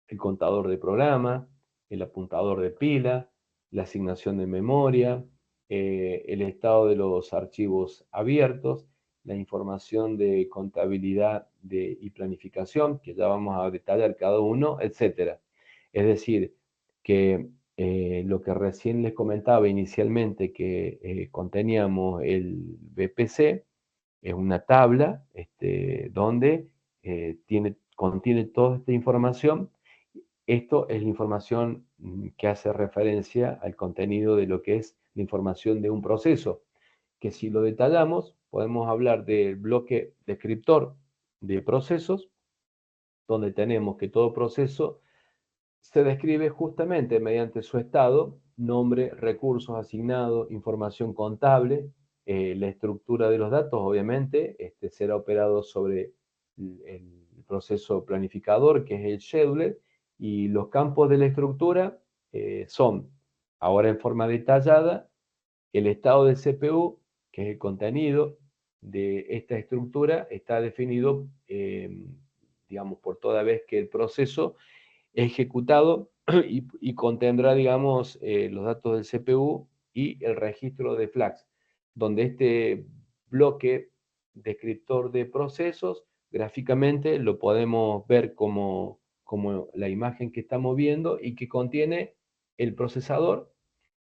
el contador de programa, el apuntador de pila, la asignación de memoria, el estado de los archivos abiertos, la información de contabilidad y planificación, que ya vamos a detallar cada uno, etc. Es decir, que lo que recién les comentaba inicialmente, que conteníamos el BPC, es una tabla donde contiene toda esta información. Esto es la información que hace referencia al contenido de lo que es la información de un proceso, que si lo detallamos, podemos hablar del bloque descriptor de procesos, donde tenemos que todo proceso se describe justamente mediante su estado, nombre, recursos asignados, información contable, la estructura de los datos, obviamente, será operado sobre el proceso planificador, que es el scheduler, y los campos de la estructura son, ahora en forma detallada, El estado del CPU, que es el contenido de esta estructura, está definido, digamos, por toda vez que el proceso es ejecutado y contendrá, digamos, los datos del CPU y el registro de flags, donde este bloque descriptor de procesos, gráficamente lo podemos ver como la imagen que estamos viendo y que contiene el procesador,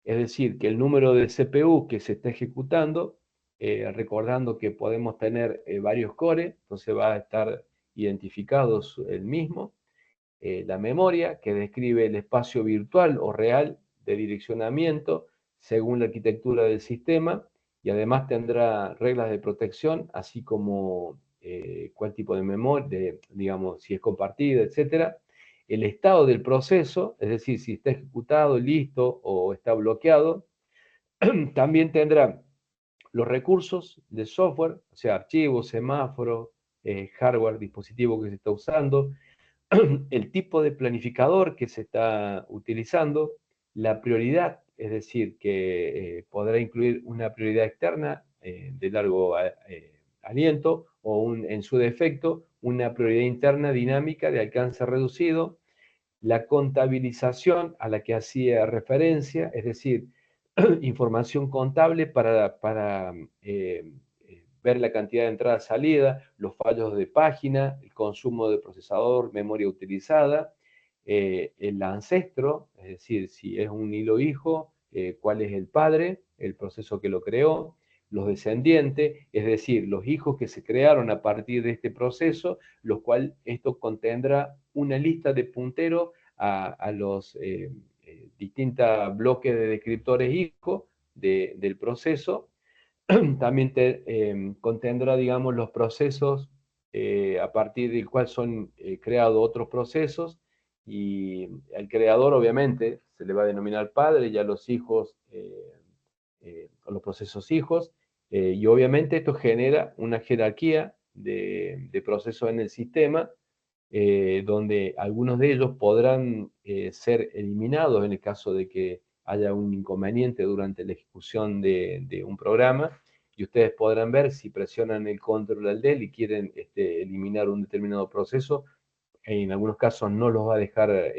es decir, que el número de CPU que se está ejecutando, recordando que podemos tener varios cores, entonces va a estar identificado el mismo, la memoria, que describe el espacio virtual o real de direccionamiento según la arquitectura del sistema, y además tendrá reglas de protección, así como cuál tipo de memoria, digamos, si es compartida, etc. El estado del proceso, es decir, si está ejecutado, listo o está bloqueado. También tendrá los recursos de software, o sea, archivos, semáforos, hardware, dispositivo que se está usando, el tipo de planificador que se está utilizando, la prioridad, es decir, que podrá incluir una prioridad externa de largo aliento o en su defecto una prioridad interna dinámica de alcance reducido, la contabilización a la que hacía referencia, es decir, información contable para ver la cantidad de entrada-salida, los fallos de página, el consumo de procesador, memoria utilizada, el ancestro, es decir, si es un hilo hijo, cuál es el padre, el proceso que lo creó, los descendientes, es decir, los hijos que se crearon a partir de este proceso, lo cual esto contendrá una lista de punteros a los distintos bloques de descriptores hijos del proceso. También contendrá, digamos, los procesos a partir del cual son creados otros procesos, y al creador obviamente se le va a denominar padre, y a los hijos, a los procesos hijos, y obviamente esto genera una jerarquía de procesos en el sistema, donde algunos de ellos podrán ser eliminados en el caso de que haya un inconveniente durante la ejecución de un programa, y ustedes podrán ver si presionan el control al del y quieren eliminar un determinado proceso, en algunos casos no los va a dejar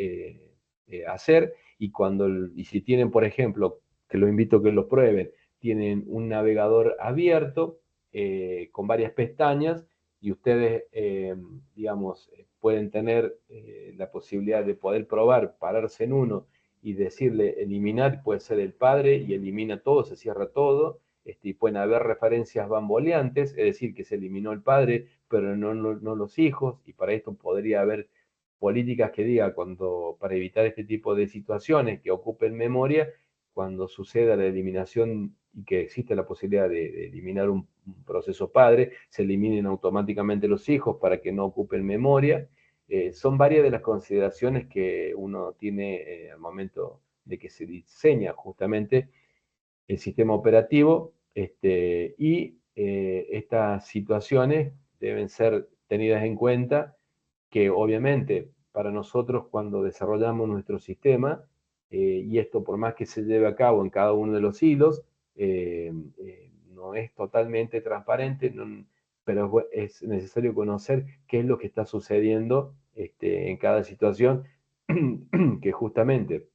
hacer, y si tienen, por ejemplo, que los invito a que lo prueben, tienen un navegador abierto con varias pestañas, y ustedes, digamos, pueden tener la posibilidad de poder probar, pararse en uno y decirle eliminar, puede ser el padre, y elimina todo, se cierra todo, y pueden haber referencias bamboleantes, es decir, que se eliminó el padre, pero no los hijos, y para esto podría haber políticas que diga, para evitar este tipo de situaciones que ocupen memoria, cuando suceda la eliminación y que existe la posibilidad de eliminar un proceso padre, se eliminen automáticamente los hijos para que no ocupen memoria. Son varias de las consideraciones que uno tiene al momento de que se diseña justamente el sistema operativo, y estas situaciones deben ser tenidas en cuenta, que obviamente para nosotros cuando desarrollamos nuestro sistema, y esto por más que se lleve a cabo en cada uno de los hilos, no es totalmente transparente, pero es necesario conocer qué es lo que está sucediendo en cada situación, que justamente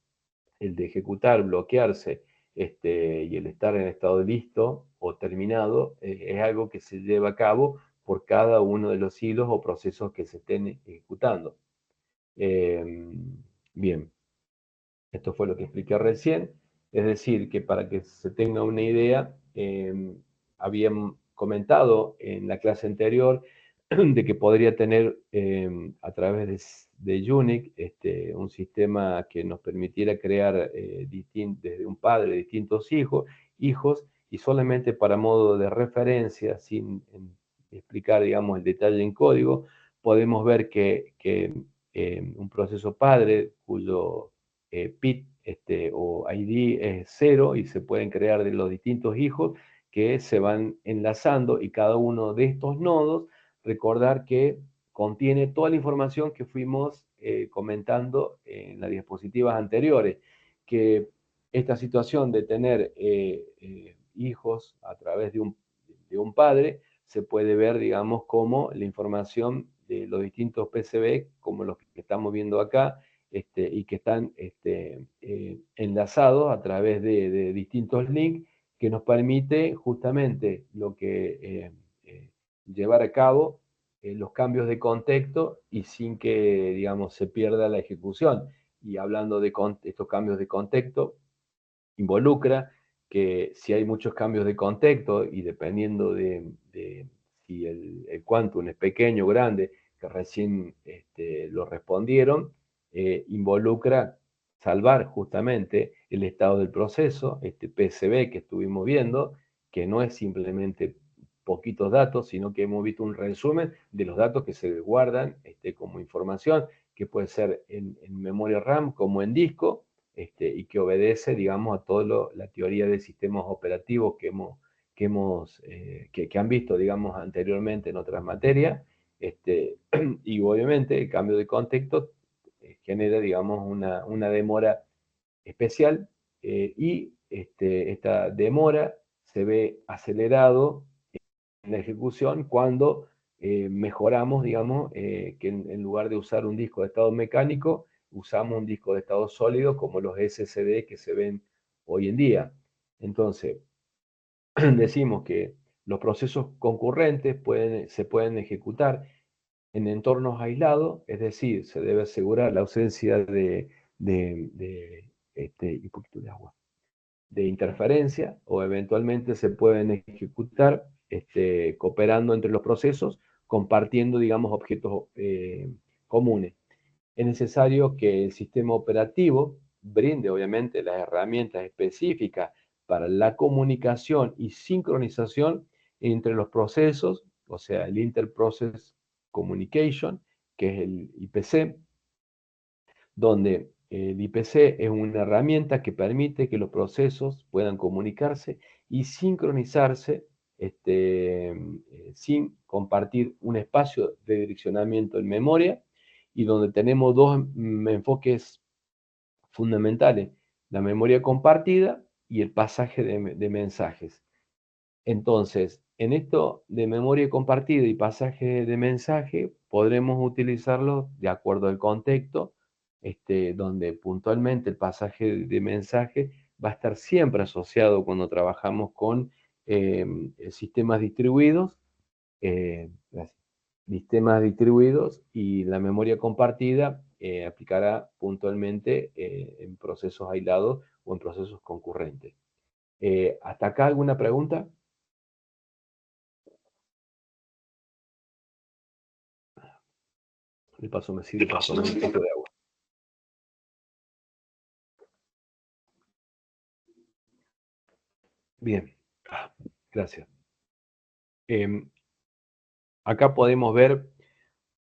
el de ejecutar, bloquearse, y el estar en estado listo o terminado, es algo que se lleva a cabo por cada uno de los hilos o procesos que se estén ejecutando. Bien, esto fue lo que expliqué recién, es decir, que para que se tenga una idea, habían comentado en la clase anterior de que podría tener a través de Unix un sistema que nos permitiera crear desde un padre distintos hijos, y solamente para modo de referencia, sin explicar, digamos, el detalle en código, podemos ver que un proceso padre cuyo PID o ID es 0, y se pueden crear de los distintos hijos que se van enlazando, y cada uno de estos nodos, recordar que contiene toda la información que fuimos comentando en las diapositivas anteriores, que esta situación de tener hijos a través de un padre se puede ver, digamos, como la información de los distintos PCB, como los que estamos viendo acá, y que están enlazados a través de distintos links que nos permite justamente lo que llevar a cabo los cambios de contexto y sin que, digamos, se pierda la ejecución. Y hablando de estos cambios de contexto, involucra que si hay muchos cambios de contexto y dependiendo de si el quantum es pequeño o grande, que recién lo respondieron, involucra salvar justamente el estado del proceso, este PCB que estuvimos viendo, que no es simplemente poquitos datos, sino que hemos visto un resumen de los datos que se guardan como información, que puede ser en memoria RAM como en disco, y que obedece, digamos, a toda la teoría de sistemas operativos que han visto, digamos, anteriormente en otras materias, y obviamente el cambio de contexto genera, digamos, una demora especial, y esta demora se ve acelerado en la ejecución cuando mejoramos, digamos, que en lugar de usar un disco de estado mecánico, usamos un disco de estado sólido como los SSD que se ven hoy en día. Entonces, decimos que los procesos concurrentes se pueden ejecutar en entornos aislados, es decir, se debe asegurar la ausencia un poquito de agua, de interferencia, o eventualmente se pueden ejecutar cooperando entre los procesos, compartiendo, digamos, objetos comunes. Es necesario que el sistema operativo brinde, obviamente, las herramientas específicas para la comunicación y sincronización entre los procesos, o sea, el Inter-Process Communication, que es el IPC, donde el IPC es una herramienta que permite que los procesos puedan comunicarse y sincronizarse sin compartir un espacio de direccionamiento en memoria, y donde tenemos dos enfoques fundamentales: la memoria compartida y el pasaje de mensajes. Entonces, en esto de memoria compartida y pasaje de mensaje, podremos utilizarlo de acuerdo al contexto, donde puntualmente el pasaje de mensaje va a estar siempre asociado cuando trabajamos con sistemas distribuidos, y la memoria compartida aplicará puntualmente en procesos aislados o en procesos concurrentes. ¿Hasta acá alguna pregunta? De paso me sirve para tomar un poco de agua. Bien, gracias. Acá podemos ver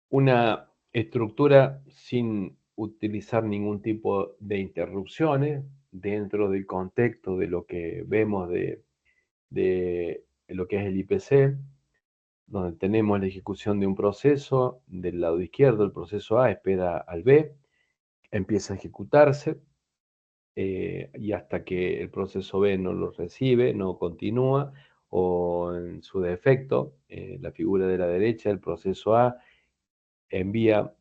una estructura sin utilizar ningún tipo de interrupciones dentro del contexto de lo que vemos de lo que es el IPC, donde tenemos la ejecución de un proceso. Del lado izquierdo, el proceso A espera al B, empieza a ejecutarse, y hasta que el proceso B no lo recibe, no continúa, o en su defecto, la figura de la derecha, el proceso A envía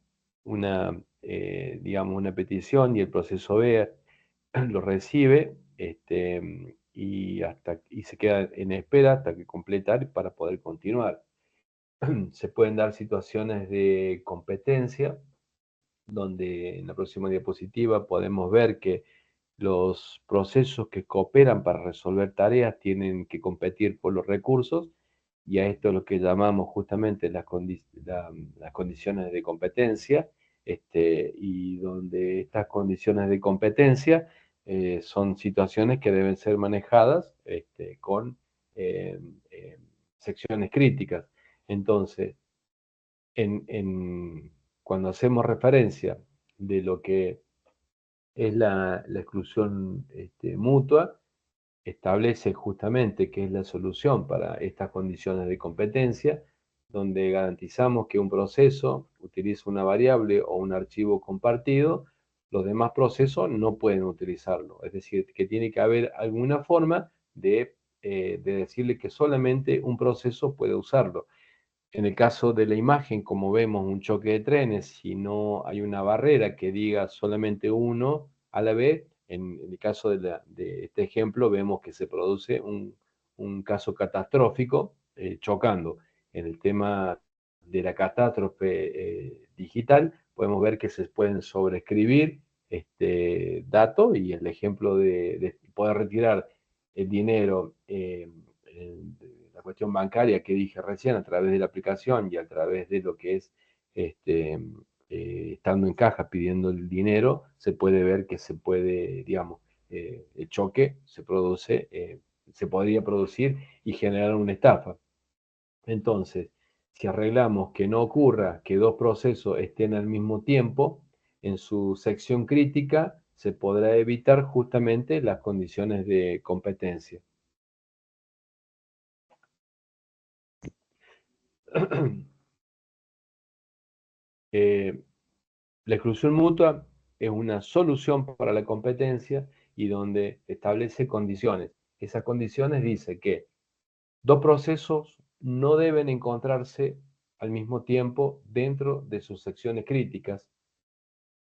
digamos, una petición, y el proceso B lo recibe, y se queda en espera hasta que completar para poder continuar. Se pueden dar situaciones de competencia, donde en la próxima diapositiva podemos ver que los procesos que cooperan para resolver tareas tienen que competir por los recursos, y a esto es lo que llamamos justamente las condiciones de competencia, y donde estas condiciones de competencia son situaciones que deben ser manejadas con eh, eh, secciones críticas. Entonces, cuando hacemos referencia de lo que es la exclusión mutua, establece justamente qué es la solución para estas condiciones de competencia, donde garantizamos que un proceso utiliza una variable o un archivo compartido los demás procesos no pueden utilizarlo. Es decir, que tiene que haber alguna forma de decirle que solamente un proceso puede usarlo. En el caso de la imagen, como vemos un choque de trenes, si no hay una barrera que diga solamente uno a la vez, en el caso de este ejemplo, vemos que se produce un caso catastrófico chocando. En el tema de la catástrofe digital, podemos ver que se pueden sobreescribir datos y el ejemplo de poder retirar el dinero la cuestión bancaria que dije recién a través de la aplicación y a través de lo que es estando en caja pidiendo el dinero, se puede ver que se puede, digamos, el choque se produce, se podría producir y generar una estafa. Entonces, si arreglamos que no ocurra que dos procesos estén al mismo tiempo, en su sección crítica se podrá evitar justamente las condiciones de competencia. La exclusión mutua es una solución para la competencia y donde establece condiciones. Esas condiciones dice que dos procesos no deben encontrarse al mismo tiempo dentro de sus secciones críticas.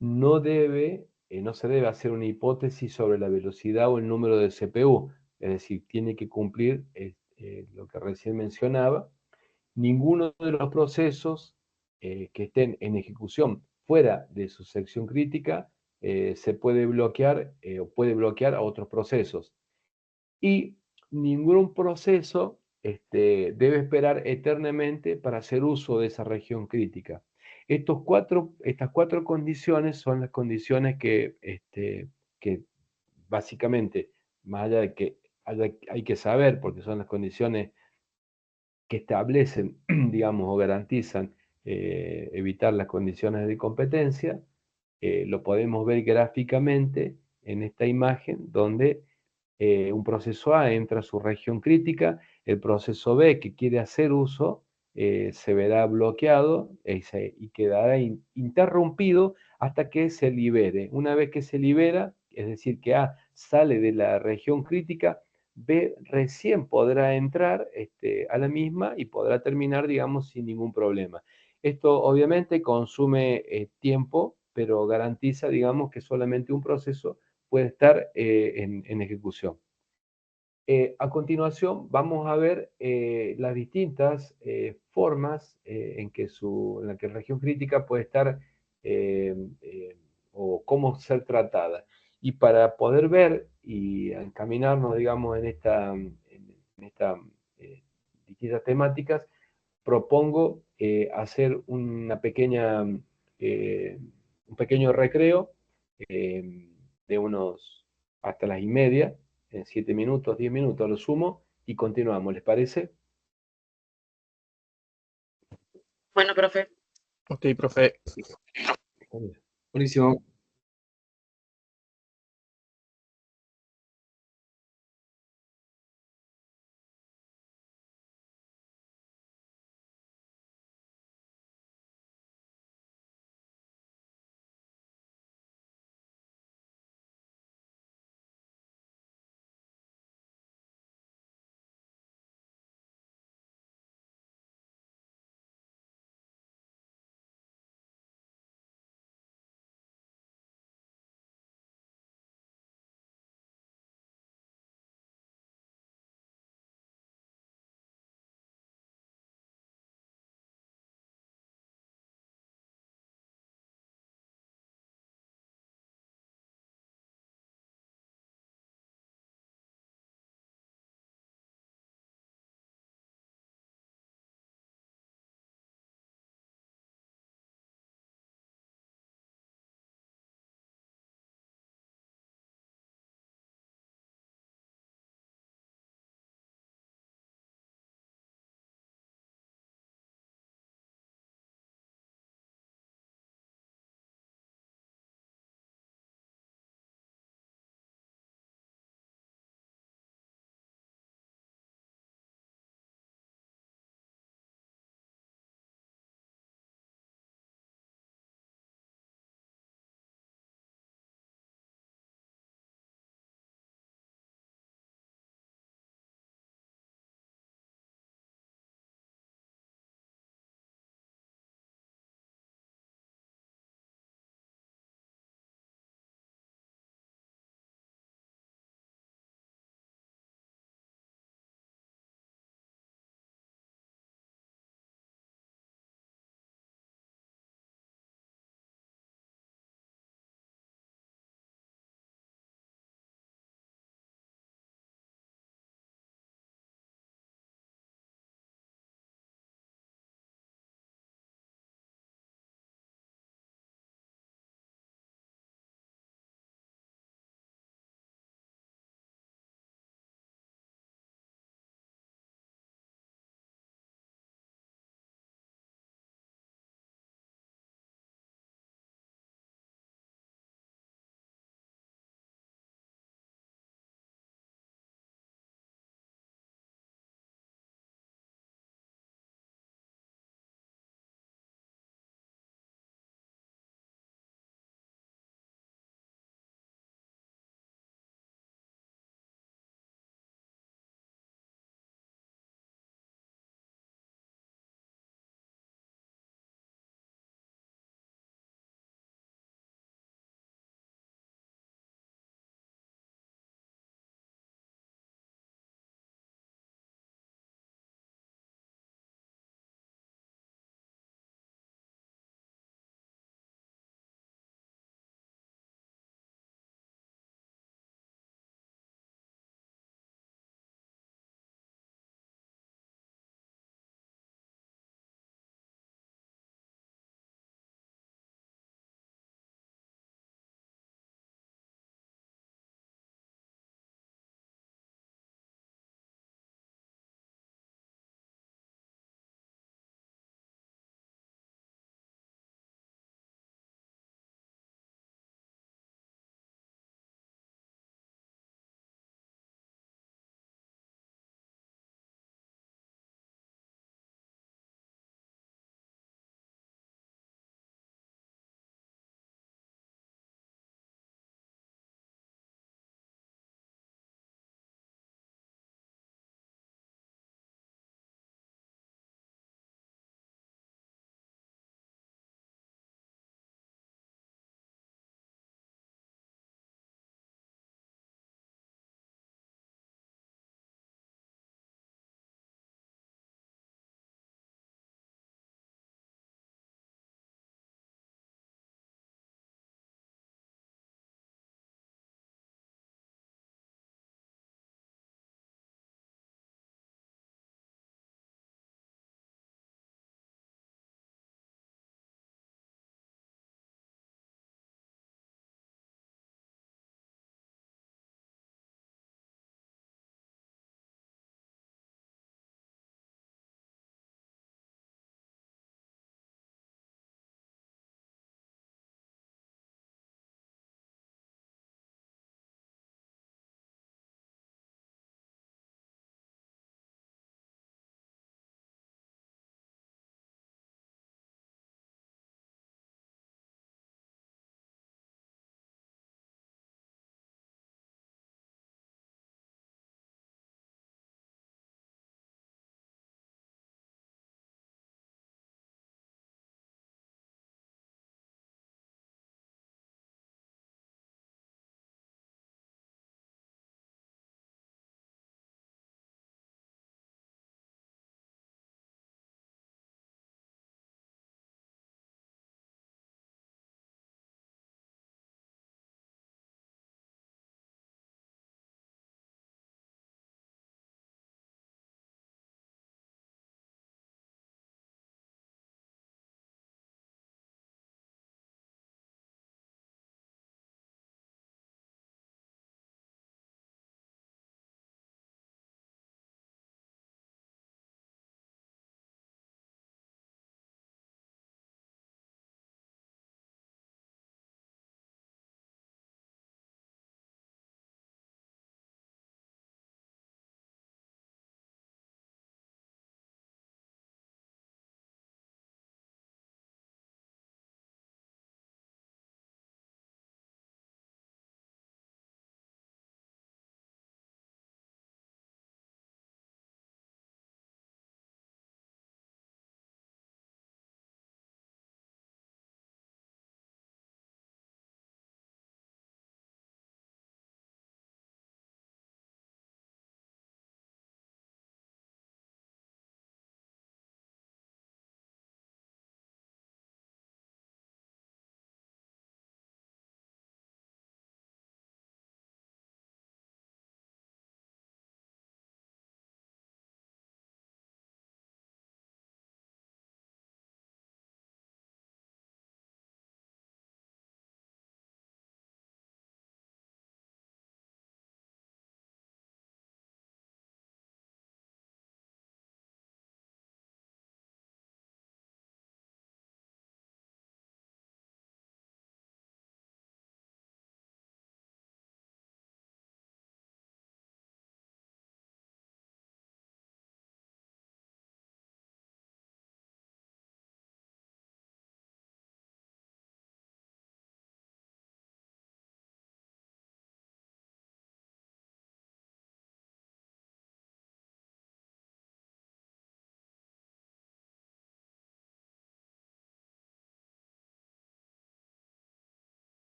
No se debe hacer una hipótesis sobre la velocidad o el número de CPU, es decir, tiene que cumplir lo que recién mencionaba. Ninguno de los procesos que estén en ejecución fuera de su sección crítica se puede bloquear o puede bloquear a otros procesos. Y ningún proceso debe esperar eternamente para hacer uso de esa región crítica. Estas cuatro condiciones son las condiciones que básicamente, más allá de que hay que saber, porque son las condiciones que establecen, digamos, o garantizan evitar las condiciones de competencia, lo podemos ver gráficamente en esta imagen donde un proceso A entra a su región crítica, el proceso B que quiere hacer uso se verá bloqueado y quedará interrumpido hasta que se libere. Una vez que se libera, es decir, que A sale de la región crítica, B recién podrá entrar a la misma y podrá terminar, digamos, sin ningún problema. Esto obviamente consume tiempo, pero garantiza, digamos, que solamente un proceso puede estar en ejecución. A continuación vamos a ver las distintas formas en la que región crítica puede estar eh, eh, o cómo ser tratada. Y para poder ver y encaminarnos, digamos, en estas distintas temáticas, propongo hacer un pequeño recreo de unos hasta las y media, en 7 minutos, 10 minutos a lo sumo, y continuamos, ¿les parece? Bueno, profe. Ok, profe. Buenísimo.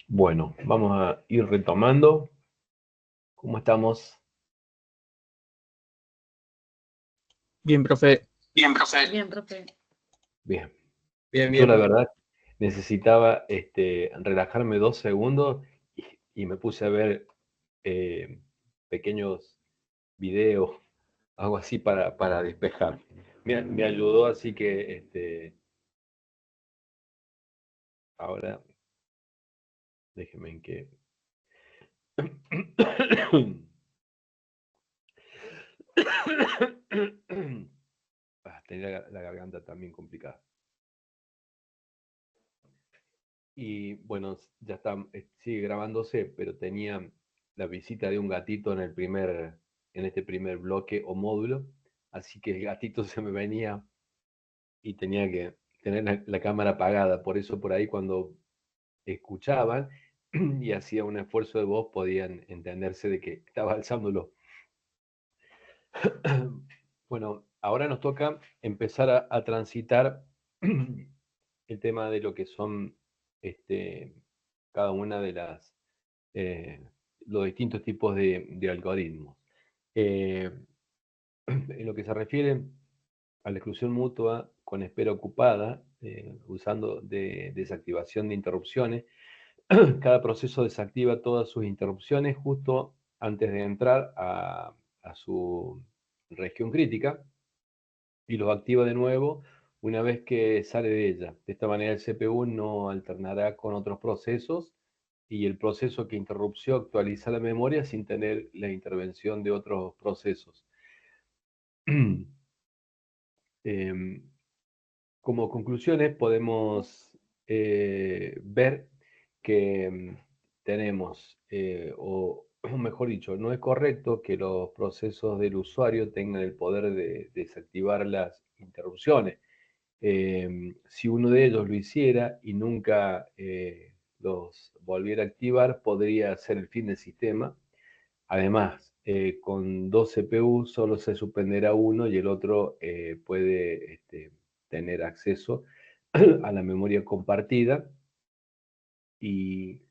Bueno, vamos a ir retomando. ¿Cómo estamos? Bien, profe. Bien, profe. Bien. Bien, Yo bien. la verdad necesitaba relajarme 2 segundos y me puse a ver pequeños videos, algo así para despejar. Me ayudó, así que ahora déjenme en que... Tenía la garganta también complicada. Y bueno, ya está, sigue grabándose, pero tenía la visita de un gatito en este primer bloque o módulo, así que el gatito se me venía y tenía que tener la cámara apagada. Por eso por ahí cuando escuchaban y hacía un esfuerzo de voz podían entenderse de que estaba alzándolo. Bueno, ahora nos toca empezar a transitar el tema de lo que son cada una de los distintos tipos de algoritmos. En lo que se refiere a la exclusión mutua con espera ocupada, usando de desactivación de interrupciones, cada proceso desactiva todas sus interrupciones justo antes de entrar a su región crítica y los activa de nuevo una vez que sale de ella. De esta manera el CPU no alternará con otros procesos y el proceso que interrumpió actualiza la memoria sin tener la intervención de otros procesos. Como conclusiones podemos ver que tenemos, o mejor dicho, no es correcto que los procesos del usuario tengan el poder de desactivar las interrupciones. Si uno de ellos lo hiciera y nunca los volviera a activar, podría ser el fin del sistema. Además, con 2 CPU solo se suspenderá uno y el otro puede tener acceso a la memoria compartida, y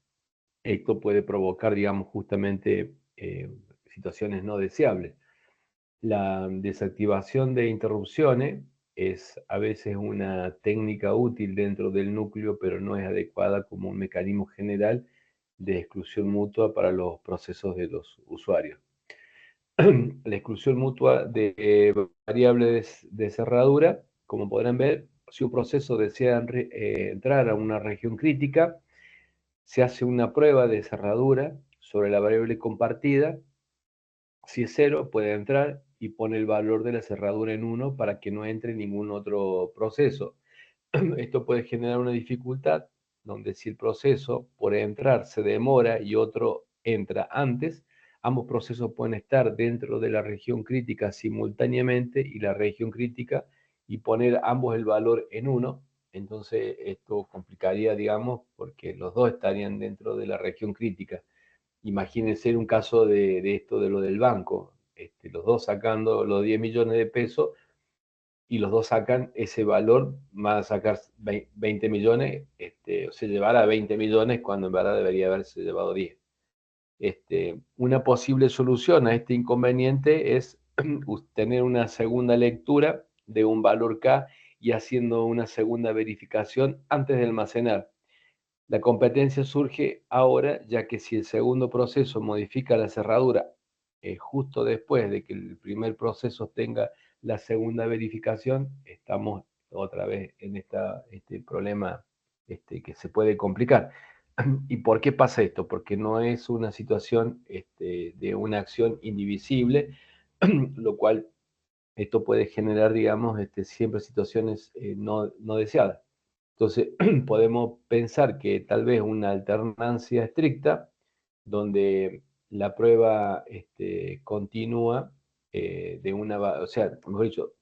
esto puede provocar, digamos, justamente situaciones no deseables. La desactivación de interrupciones es a veces una técnica útil dentro del núcleo, pero no es adecuada como un mecanismo general de exclusión mutua para los procesos de los usuarios. La exclusión mutua de variables de cerradura, como podrán ver, si un proceso desea entrar a una región crítica, se hace una prueba de cerradura sobre la variable compartida. Si es 0, puede entrar y pone el valor de la cerradura en 1 para que no entre ningún otro proceso. Esto puede generar una dificultad donde si el proceso por entrar se demora y otro entra antes, ambos procesos pueden estar dentro de la región crítica simultáneamente y la región crítica y poner ambos el valor en 1. Entonces esto complicaría, digamos, porque los dos estarían dentro de la región crítica. Imagínense un caso de esto de lo del banco, los dos sacando los 10 millones de pesos y los dos sacan ese valor, van a sacar 20 millones, o se llevará 20 millones cuando en verdad debería haberse llevado 10. Una posible solución a este inconveniente es tener una segunda lectura de un valor K y haciendo una segunda verificación antes de almacenar. La competencia surge ahora, ya que si el segundo proceso modifica la cerradura justo después de que el primer proceso tenga la segunda verificación, estamos otra vez en este problema que se puede complicar. ¿Y por qué pasa esto? Porque no es una situación de una acción indivisible, lo cual esto puede generar, digamos, siempre situaciones no deseadas. Entonces, podemos pensar que tal vez una alternancia estricta, donde la prueba continua o sea, mejor dicho,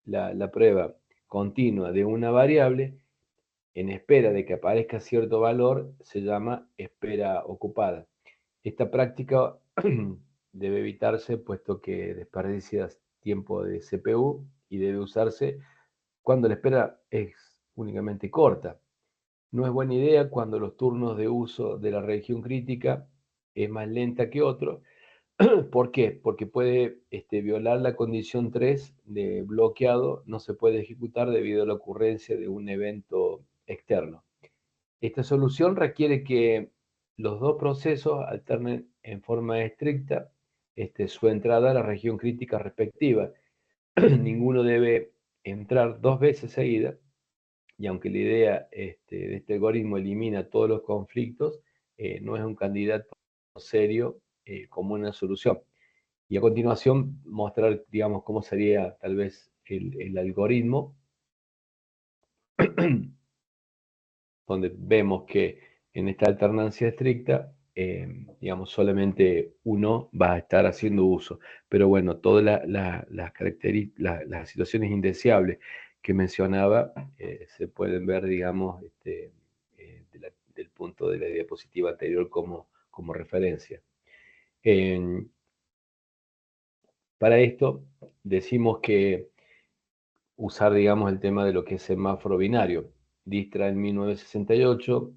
la prueba continua de una variable en espera de que aparezca cierto valor, se llama espera ocupada. Esta práctica debe evitarse puesto que desperdicia tiempo de CPU y debe usarse cuando la espera es únicamente corta. No es buena idea cuando los turnos de uso de la región crítica es más lenta que otro. ¿Por qué? Porque puede violar la condición 3 de bloqueado, no se puede ejecutar debido a la ocurrencia de un evento externo. Esta solución requiere que los dos procesos alternen en forma estricta su entrada a la región crítica respectiva. Ninguno debe entrar dos veces seguidas, y aunque la idea de este algoritmo elimina todos los conflictos, no es un candidato serio como una solución. Y a continuación mostrar, digamos, cómo sería tal vez el algoritmo, donde vemos que en esta alternancia estricta, digamos, solamente uno va a estar haciendo uso. Pero bueno, todas las situaciones indeseables que mencionaba se pueden ver, digamos, del punto de la diapositiva anterior como referencia. Para esto decimos que usar, digamos, el tema de lo que es semáforo binario. Dijkstra en 1968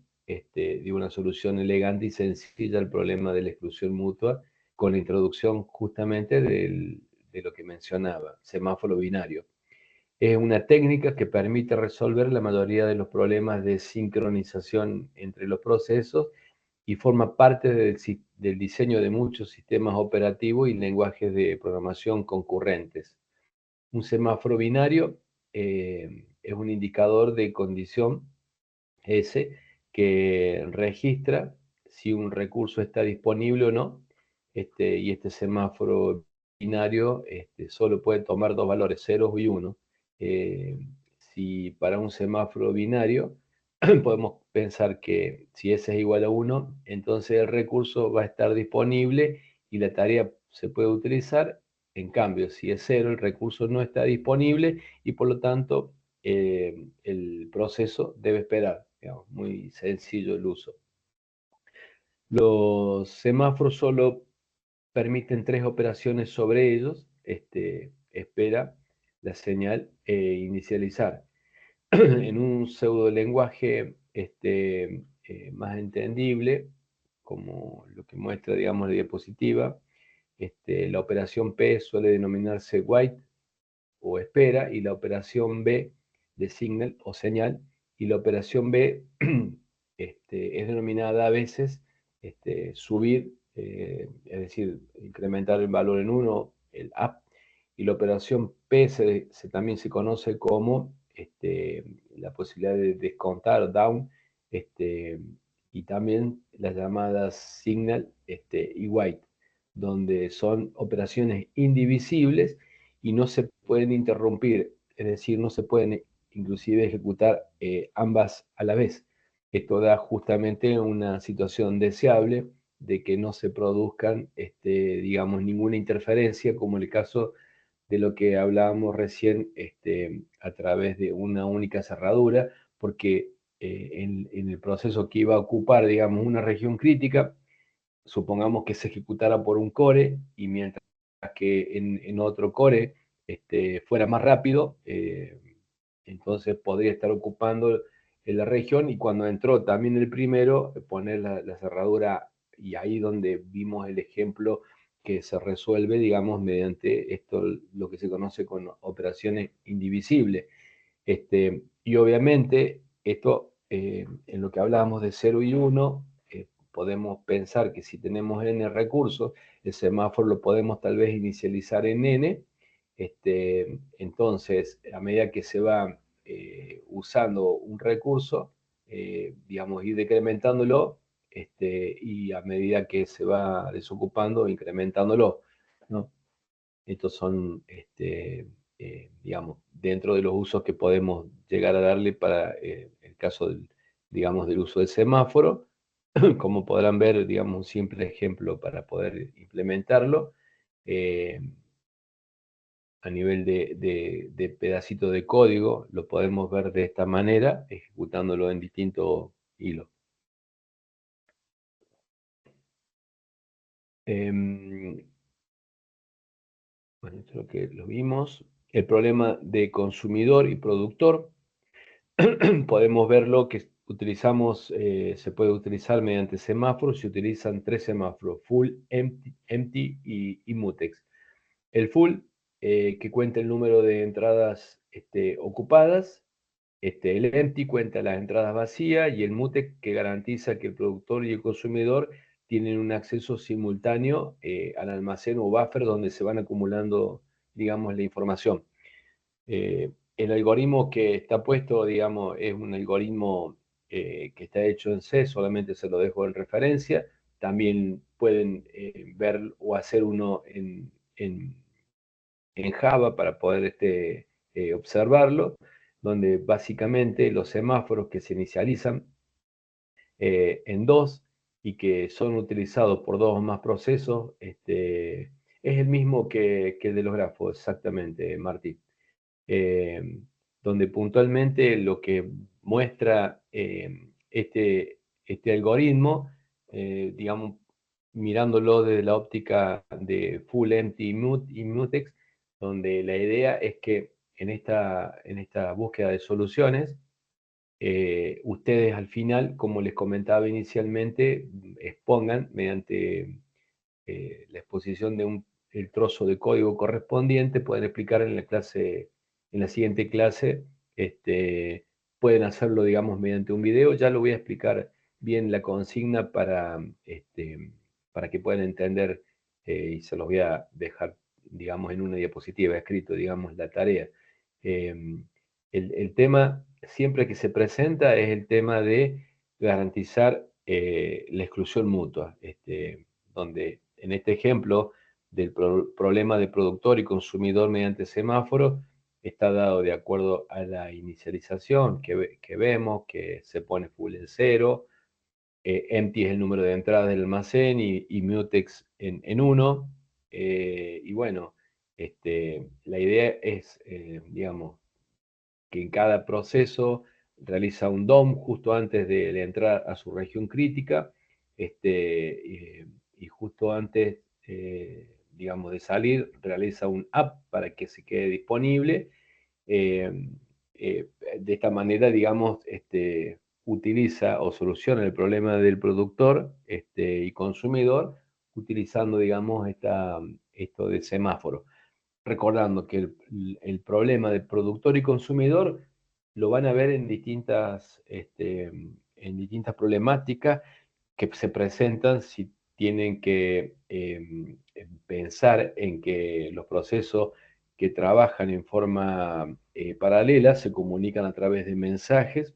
dio una solución elegante y sencilla al problema de la exclusión mutua con la introducción justamente de lo que mencionaba, semáforo binario. Es una técnica que permite resolver la mayoría de los problemas de sincronización entre los procesos y forma parte del diseño de muchos sistemas operativos y lenguajes de programación concurrentes. Un semáforo binario es un indicador de condición S que registra si un recurso está disponible o no, y este semáforo binario solo puede tomar dos valores, 0 y 1. Si para un semáforo binario podemos pensar que si S es igual a 1, entonces el recurso va a estar disponible y la tarea se puede utilizar. En cambio, si es 0, el recurso no está disponible y por lo tanto el proceso debe esperar. Digamos, muy sencillo el uso. Los semáforos solo permiten 3 operaciones sobre ellos: espera, la señal e inicializar. En un pseudo lenguaje más entendible, como lo que muestra, digamos, la diapositiva, la operación P suele denominarse wait o espera, y la operación B de signal o señal, y la operación B es denominada a veces subir, es decir, incrementar el valor en 1, el up, y la operación P también se conoce como la posibilidad de descontar, down, y también las llamadas signal y wait, donde son operaciones indivisibles y no se pueden interrumpir, es decir, no se pueden inclusive ejecutar ambas a la vez. Esto da justamente una situación deseable de que no se produzcan, digamos, ninguna interferencia, como el caso de lo que hablábamos recién a través de una única cerradura, porque en el proceso que iba a ocupar, digamos, una región crítica, supongamos que se ejecutara por un core, y mientras que en otro core fuera más rápido, entonces podría estar ocupando la región, y cuando entró también el primero, poner la cerradura, y ahí donde vimos el ejemplo que se resuelve, digamos, mediante esto, lo que se conoce con operaciones indivisibles. Y obviamente esto, en lo que hablábamos de 0 y 1, podemos pensar que si tenemos n recursos, el semáforo lo podemos tal vez inicializar en n. Entonces, a medida que se va usando un recurso, digamos, ir decrementándolo, y a medida que se va desocupando, incrementándolo, ¿no? Estos son, digamos, dentro de los usos que podemos llegar a darle para el caso digamos, del uso del semáforo. Como podrán ver, digamos, un simple ejemplo para poder implementarlo. A nivel de pedacito de código, lo podemos ver de esta manera, ejecutándolo en distintos hilos. Bueno, esto es lo que lo vimos. El problema de consumidor y productor, podemos verlo que se puede utilizar mediante semáforos. Se utilizan 3 semáforos: full, empty y mutex. El full, que cuenta el número de entradas ocupadas. El empty cuenta las entradas vacías, y el mutex, que garantiza que el productor y el consumidor tienen un acceso simultáneo al almacén o buffer donde se van acumulando, digamos, la información. El algoritmo que está puesto, digamos, es un algoritmo que está hecho en C, solamente se lo dejo en referencia. También pueden ver o hacer uno en Java para poder observarlo, donde básicamente los semáforos que se inicializan en 2 y que son utilizados por 2 o más procesos, es el mismo que el de los grafos, exactamente, Martín. Donde puntualmente lo que muestra este algoritmo, digamos, mirándolo desde la óptica de Full, Empty y Mutex, donde la idea es que en esta búsqueda de soluciones, ustedes al final, como les comentaba inicialmente, expongan mediante la exposición de el trozo de código correspondiente. Pueden explicar en la siguiente clase, pueden hacerlo, digamos, mediante un video. Ya lo voy a explicar bien la consigna para que puedan entender, y se los voy a dejar, digamos, en una diapositiva escrito, digamos, la tarea. El tema siempre que se presenta es el tema de garantizar la exclusión mutua, donde en este ejemplo del problema de productor y consumidor mediante semáforo, está dado de acuerdo a la inicialización que vemos, que se pone full en 0, empty es el número de entradas del almacén, y mutex en 1. Y bueno, la idea es, digamos, que en cada proceso realiza un DOM justo antes de entrar a su región crítica, y justo antes, digamos, de salir, realiza un app para que se quede disponible. Eh, de esta manera, digamos, utiliza o soluciona el problema del productor y consumidor, utilizando, digamos, esto de semáforo. Recordando que el problema de productor y consumidor lo van a ver en distintas problemáticas que se presentan si tienen que pensar en que los procesos que trabajan en forma paralela se comunican a través de mensajes,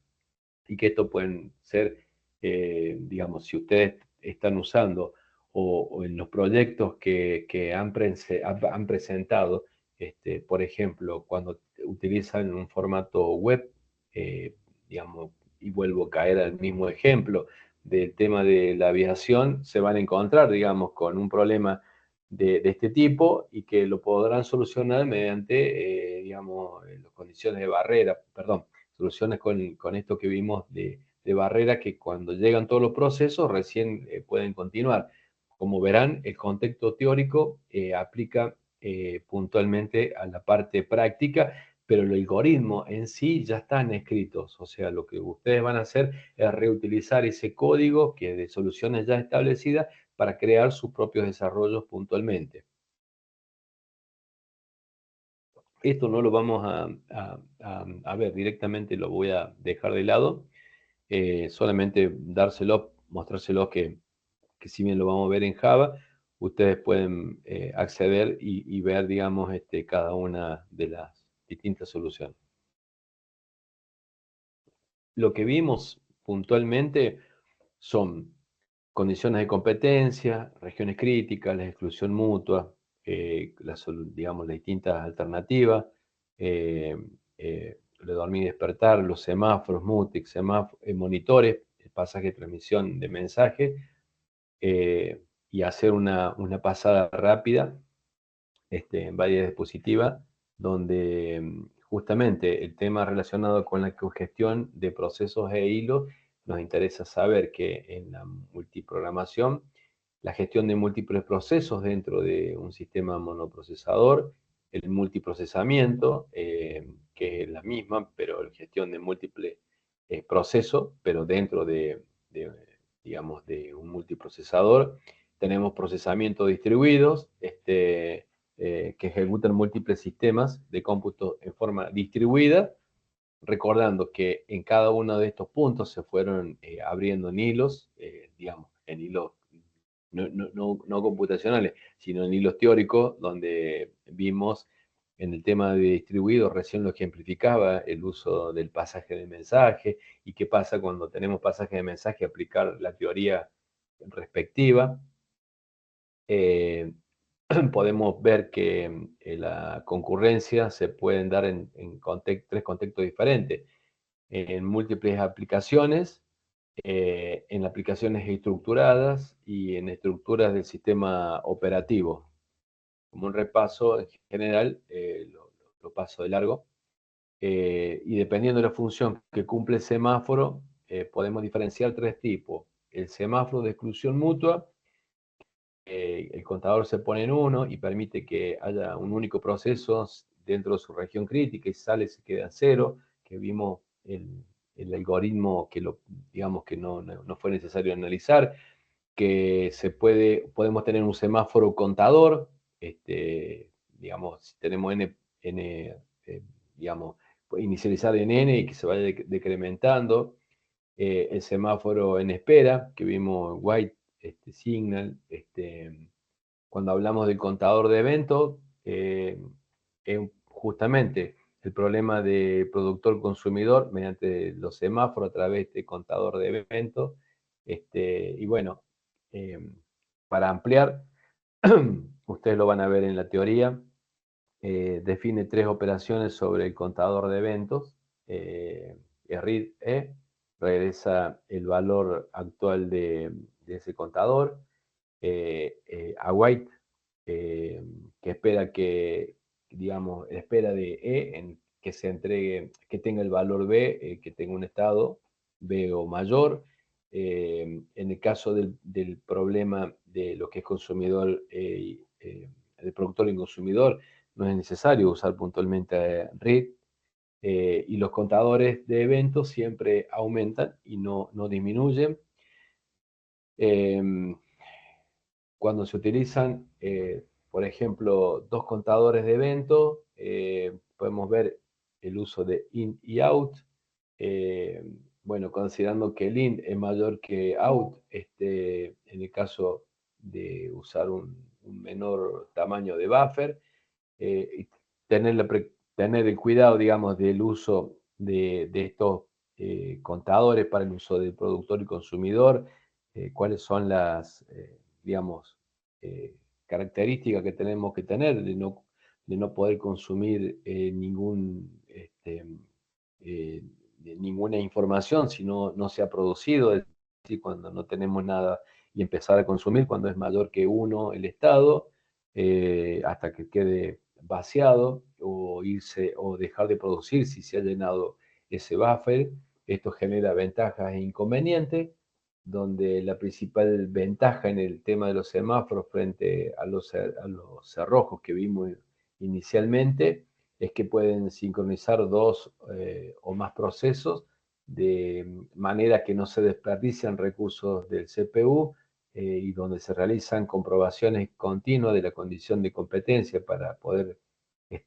y que esto pueden ser, digamos, si ustedes están usando o en los proyectos que han presentado, por ejemplo, cuando utilizan un formato web, digamos, y vuelvo a caer al mismo ejemplo del tema de la aviación, se van a encontrar, digamos, con un problema de este tipo, y que lo podrán solucionar mediante, digamos, las condiciones de barrera, perdón, soluciones con esto que vimos de barrera, que cuando llegan todos los procesos recién pueden continuar. Como verán, el contexto teórico aplica puntualmente a la parte práctica, pero el algoritmo en sí ya están escritos. O sea, lo que ustedes van a hacer es reutilizar ese código que de soluciones ya establecidas para crear sus propios desarrollos puntualmente. Esto no lo vamos a ver directamente, lo voy a dejar de lado. Solamente mostrárselos que si bien lo vamos a ver en Java, ustedes pueden acceder y ver, digamos, cada una de las distintas soluciones. Lo que vimos puntualmente son condiciones de competencia, regiones críticas, la exclusión mutua, digamos, las distintas alternativas, lo dormir y despertar, los semáforos, mutex, monitores, el pasaje de transmisión de mensaje, y hacer una pasada rápida en varias diapositivas, donde justamente el tema relacionado con la congestión de procesos e hilos, nos interesa saber que en la multiprogramación, la gestión de múltiples procesos dentro de un sistema monoprocesador, el multiprocesamiento, que es la misma, pero la gestión de múltiples proceso, pero dentro digamos, de un multiprocesador. Tenemos procesamientos distribuidos, que ejecutan múltiples sistemas de cómputo en forma distribuida, recordando que en cada uno de estos puntos se fueron abriendo en hilos, digamos, en hilos no computacionales, sino en hilos teóricos, donde vimos en el tema de distribuido, recién lo ejemplificaba, el uso del pasaje de mensaje, y qué pasa cuando tenemos pasaje de mensaje, aplicar la teoría respectiva. Podemos ver que la concurrencia se pueden dar en tres contextos diferentes, en múltiples aplicaciones, en aplicaciones estructuradas y en estructuras del sistema operativo. Como un repaso en general, lo paso de largo. Y dependiendo de la función que cumple el semáforo, podemos diferenciar tres tipos. El semáforo de exclusión mutua, el contador se pone en 1 y permite que haya un único proceso dentro de su región crítica y sale, se queda en 0, que vimos el algoritmo que digamos que no fue necesario analizar, que podemos tener un semáforo contador, digamos, si tenemos digamos, inicializar en n y que se vaya decrementando, el semáforo en espera, que vimos white signal, cuando hablamos del contador de eventos, es justamente el problema de productor-consumidor mediante los semáforos a través de contador de eventos. Y bueno, para ampliar, ustedes lo van a ver en la teoría, define tres operaciones sobre el contador de eventos. Read regresa el valor actual de ese contador. Await, que espera que, digamos, espera de en que se entregue, que tenga el valor B, que tenga un estado B o mayor. En el caso del problema de lo que es consumidor, el productor y consumidor, no es necesario usar puntualmente read, y los contadores de eventos siempre aumentan y no disminuyen. Cuando se utilizan, por ejemplo, dos contadores de eventos, podemos ver el uso de in y out. Bueno, considerando que el in es mayor que out, en el caso de usar un menor tamaño de buffer, y tener el cuidado, digamos, del uso de estos contadores para el uso del productor y consumidor, cuáles son las, digamos, características que tenemos que tener de no poder consumir ninguna información si no se ha producido, es decir, cuando no tenemos nada, y empezar a consumir cuando es mayor que 1 el estado, hasta que quede vaciado o dejar de producir si se ha llenado ese buffer. Esto genera ventajas e inconvenientes, donde la principal ventaja en el tema de los semáforos frente a los cerrojos que vimos inicialmente es que pueden sincronizar dos o más procesos de manera que no se desperdician recursos del CPU, y donde se realizan comprobaciones continuas de la condición de competencia para poder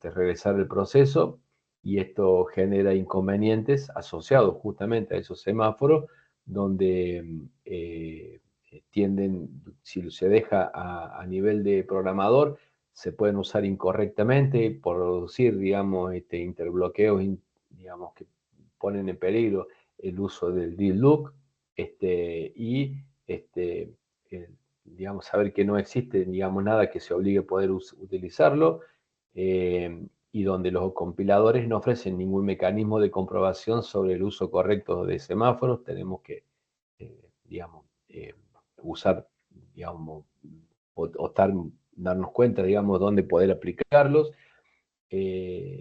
regresar el proceso, y esto genera inconvenientes asociados justamente a esos semáforos, donde tienden, si se deja a nivel de programador, se pueden usar incorrectamente, producir, digamos, interbloqueos, digamos, que ponen en peligro el uso del deal look, y digamos, saber que no existe, digamos, nada que se obligue a poder utilizarlo, y donde los compiladores no ofrecen ningún mecanismo de comprobación sobre el uso correcto de semáforos. Tenemos que, digamos, usar, digamos, darnos cuenta, digamos, dónde poder aplicarlos.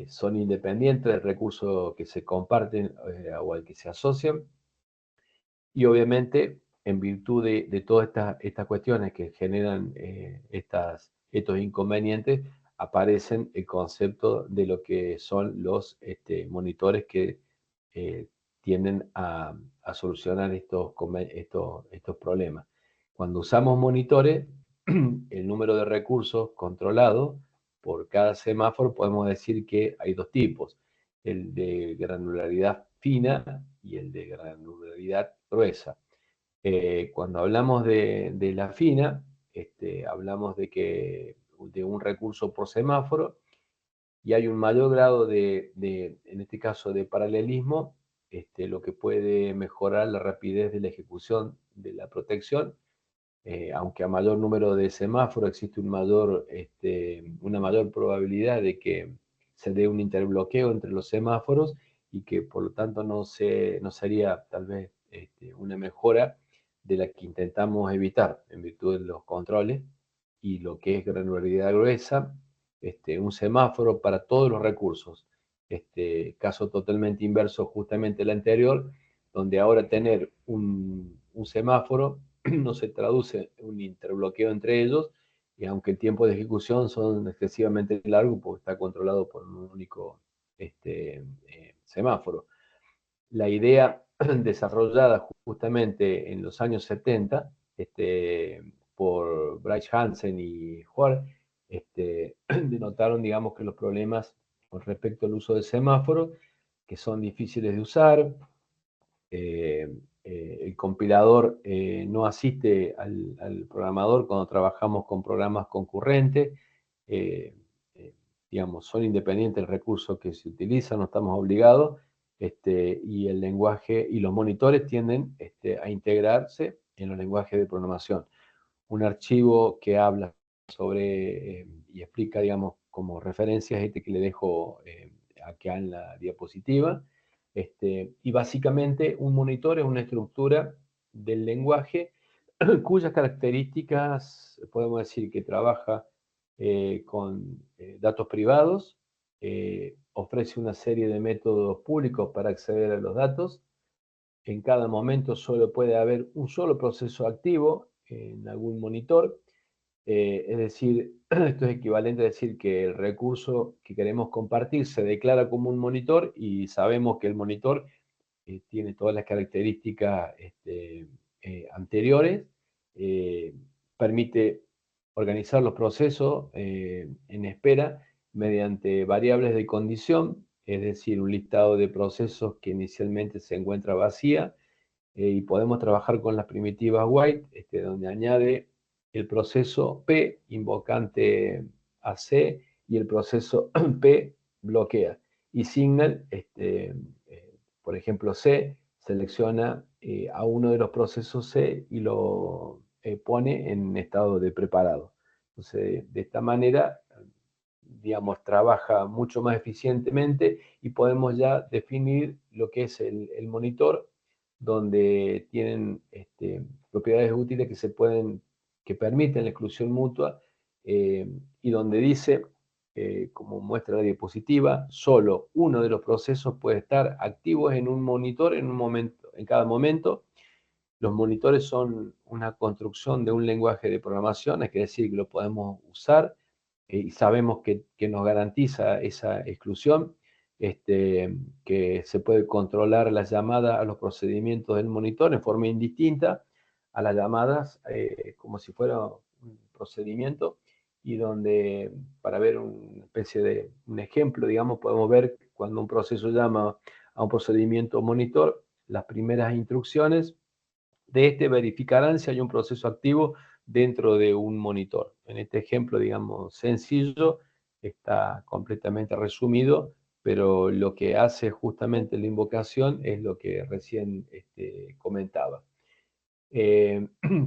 Son independientes del recurso que se comparten o al que se asocian. Y obviamente, en virtud de todas estas cuestiones que generan estos inconvenientes, aparecen el concepto de lo que son los monitores que tienden a solucionar estos problemas. Cuando usamos monitores, el número de recursos controlados por cada semáforo, podemos decir que hay dos tipos, el de granularidad fina y el de granularidad gruesa. Cuando hablamos de la fina, hablamos de un recurso por semáforo, y hay un mayor grado en este caso, de paralelismo, lo que puede mejorar la rapidez de la ejecución de la protección, aunque a mayor número de semáforos existe una mayor probabilidad de que se dé un interbloqueo entre los semáforos y que por lo tanto no sería tal vez una mejora de la que intentamos evitar en virtud de los controles. Y lo que es granularidad gruesa, un semáforo para todos los recursos. Caso totalmente inverso justamente el anterior, donde ahora tener un semáforo no se traduce en un interbloqueo entre ellos, y aunque el tiempo de ejecución son excesivamente largos porque está controlado por un único semáforo. La idea desarrollada justamente en los años 70 por Bryce Hansen y Huar, denotaron, digamos, que los problemas con respecto al uso de semáforos, que son difíciles de usar, el compilador no asiste al programador cuando trabajamos con programas concurrentes, digamos, son independientes el recurso que se utiliza, no estamos obligados, y el lenguaje y los monitores tienden a integrarse en los lenguajes de programación. Un archivo que habla sobre y explica, digamos, como referencias que le dejo acá en la diapositiva. Y básicamente un monitor es una estructura del lenguaje cuyas características podemos decir que trabaja con datos privados, ofrece una serie de métodos públicos para acceder a los datos. En cada momento solo puede haber un solo proceso activo en algún monitor. Es decir, esto es equivalente a decir que el recurso que queremos compartir se declara como un monitor y sabemos que el monitor tiene todas las características anteriores, permite organizar los procesos en espera mediante variables de condición, es decir, un listado de procesos que inicialmente se encuentra vacía, y podemos trabajar con las primitivas white, donde añade el proceso P invocante a C y el proceso P bloquea. Y signal, por ejemplo, C selecciona a uno de los procesos C y lo pone en estado de preparado. Entonces, de esta manera, digamos, trabaja mucho más eficientemente y podemos ya definir lo que es el monitor, donde tienen propiedades útiles que permiten la exclusión mutua, y donde dice, como muestra la diapositiva, solo uno de los procesos puede estar activos en un monitor en cada momento. Los monitores son una construcción de un lenguaje de programación, es decir, que lo podemos usar y sabemos que nos garantiza esa exclusión, que se puede controlar las llamadas a los procedimientos del monitor en forma indistinta a las llamadas como si fuera un procedimiento, y donde, para ver una especie de un ejemplo, digamos, podemos ver cuando un proceso llama a un procedimiento monitor, las primeras instrucciones de verificarán si hay un proceso activo dentro de un monitor. En este ejemplo, digamos, sencillo, está completamente resumido, pero lo que hace justamente la invocación es lo que recién comentaba.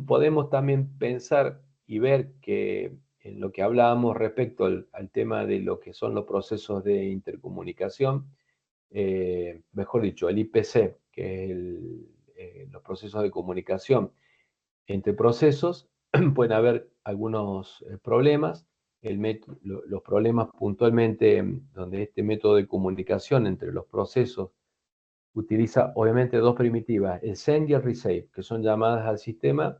Podemos también pensar y ver que en lo que hablábamos respecto al tema de lo que son los procesos de intercomunicación, mejor dicho, el IPC, que es los procesos de comunicación entre procesos, pueden haber algunos problemas. Los problemas puntualmente donde este método de comunicación entre los procesos utiliza obviamente dos primitivas, el send y el receive, que son llamadas al sistema,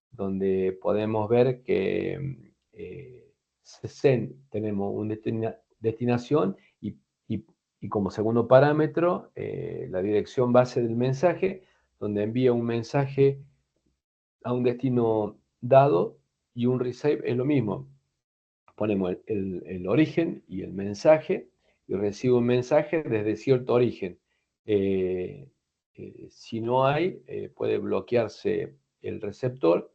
donde podemos ver que send tenemos una destinación y Y como segundo parámetro, la dirección base del mensaje, donde envía un mensaje a un destino dado, y un receive es lo mismo. Ponemos el origen y el mensaje, y recibo un mensaje desde cierto origen. Si no hay, puede bloquearse el receptor,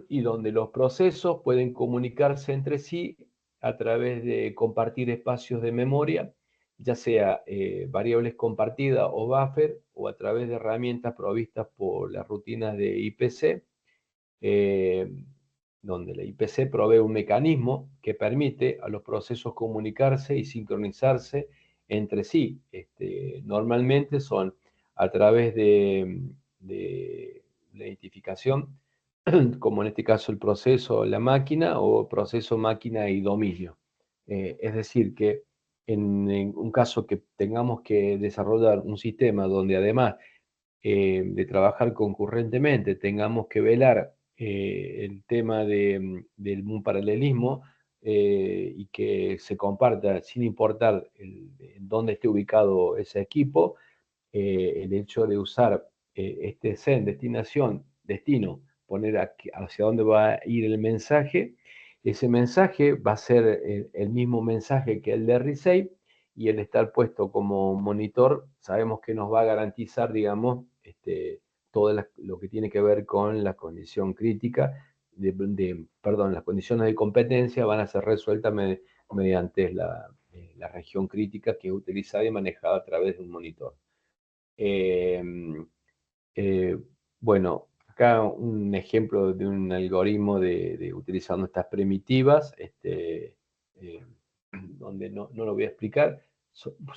y donde los procesos pueden comunicarse entre sí a través de compartir espacios de memoria, ya sea variables compartidas o buffer, o a través de herramientas provistas por las rutinas de IPC, donde la IPC provee un mecanismo que permite a los procesos comunicarse y sincronizarse entre sí. Normalmente son a través de la identificación, como en este caso el proceso la máquina, o proceso máquina y dominio. Es decir, que en un caso que tengamos que desarrollar un sistema donde además de trabajar concurrentemente tengamos que velar el tema del paralelismo, y que se comparta sin importar en dónde esté ubicado ese equipo, el hecho de usar este send, destino, poner hacia dónde va a ir el mensaje. Ese mensaje va a ser el mismo mensaje que el de receive, y el estar puesto como monitor, sabemos que nos va a garantizar, digamos, todo lo que tiene que ver con la condición crítica, perdón, las condiciones de competencia van a ser resueltas mediante la región crítica, que es utilizada y manejada a través de un monitor. Eh, eh, bueno, acá un ejemplo de un algoritmo de utilizando estas primitivas, donde no lo voy a explicar,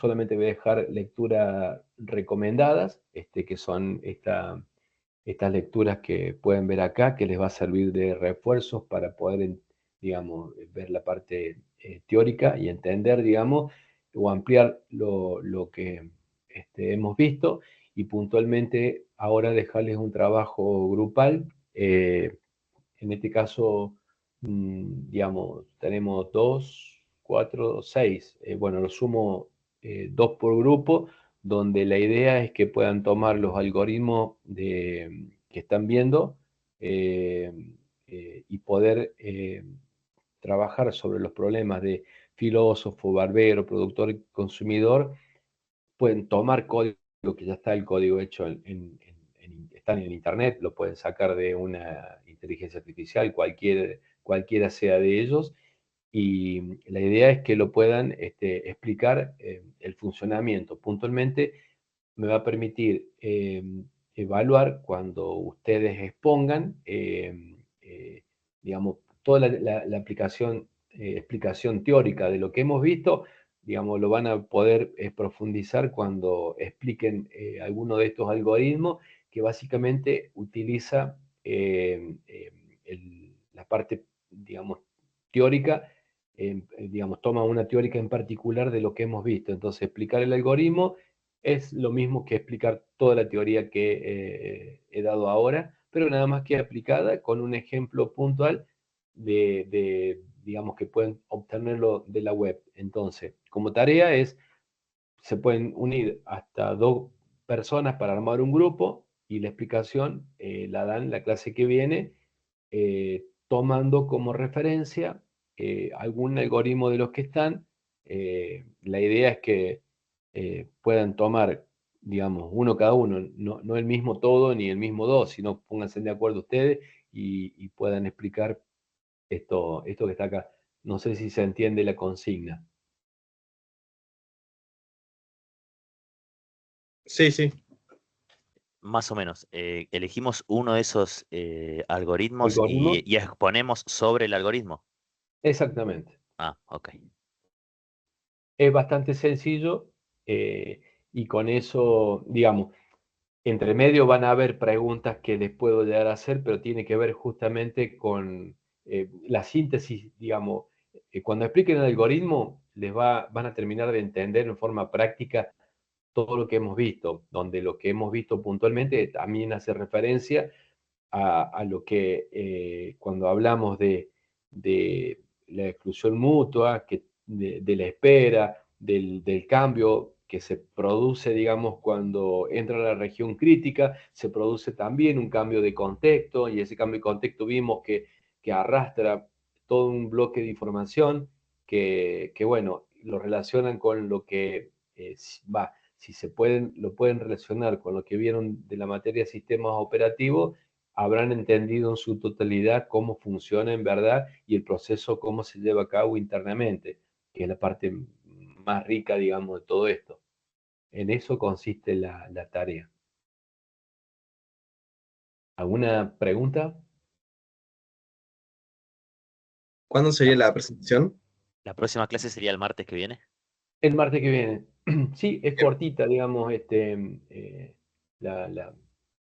solamente voy a dejar lecturas recomendadas, que son estas lecturas que pueden ver acá, que les va a servir de refuerzos para poder, digamos, ver la parte teórica y entender, digamos, o ampliar lo que hemos visto, y puntualmente ahora dejarles un trabajo grupal. En este caso, digamos, tenemos 2, 4, 6, bueno, lo sumo 2 por grupo, donde la idea es que puedan tomar los algoritmos que están viendo, eh, y poder trabajar sobre los problemas de filósofo, barbero, productor y consumidor. Pueden tomar código que ya está el código hecho están en internet, lo pueden sacar de una inteligencia artificial, cualquiera sea de ellos, y la idea es que lo puedan explicar el funcionamiento. Puntualmente me va a permitir evaluar cuando ustedes expongan, digamos, toda la explicación teórica de lo que hemos visto, digamos, lo van a poder profundizar cuando expliquen alguno de estos algoritmos, que básicamente utiliza la parte, digamos, teórica, digamos, toma una teórica en particular de lo que hemos visto. Entonces, explicar el algoritmo es lo mismo que explicar toda la teoría que he dado ahora, pero nada más que aplicada con un ejemplo puntual digamos, que pueden obtenerlo de la web. Entonces, como tarea se pueden unir hasta 2 personas para armar un grupo, y la explicación la dan la clase que viene, tomando como referencia algún algoritmo de los que están. La idea es que puedan tomar, digamos, uno cada uno, no el mismo todo ni el mismo dos, sino pónganse de acuerdo ustedes y puedan explicar esto que está acá. No sé si se entiende la consigna. Sí, sí. Más o menos. Elegimos uno de esos algoritmos ¿Algoritmo? y exponemos sobre el algoritmo. Exactamente. Ah, ok. Es bastante sencillo, y con eso, digamos, entre medio van a haber preguntas que les puedo llegar a hacer, pero tiene que ver justamente con la síntesis, digamos. Cuando expliquen el algoritmo, van a terminar de entender en forma práctica todo lo que hemos visto, donde lo que hemos visto puntualmente también hace referencia a lo que cuando hablamos de la exclusión mutua, de la espera, del cambio que se produce, digamos, cuando entra la región crítica, se produce también un cambio de contexto, y ese cambio de contexto vimos que arrastra todo un bloque de información que bueno, lo relacionan con lo que si lo pueden relacionar con lo que vieron de la materia de sistemas operativos, habrán entendido en su totalidad cómo funciona en verdad y el proceso, cómo se lleva a cabo internamente, que es la parte más rica, digamos, de todo esto. En eso consiste la tarea. ¿Alguna pregunta? ¿Cuándo sería la presentación? La próxima clase sería el martes que viene. El martes que viene. Sí, es Bien. cortita, digamos,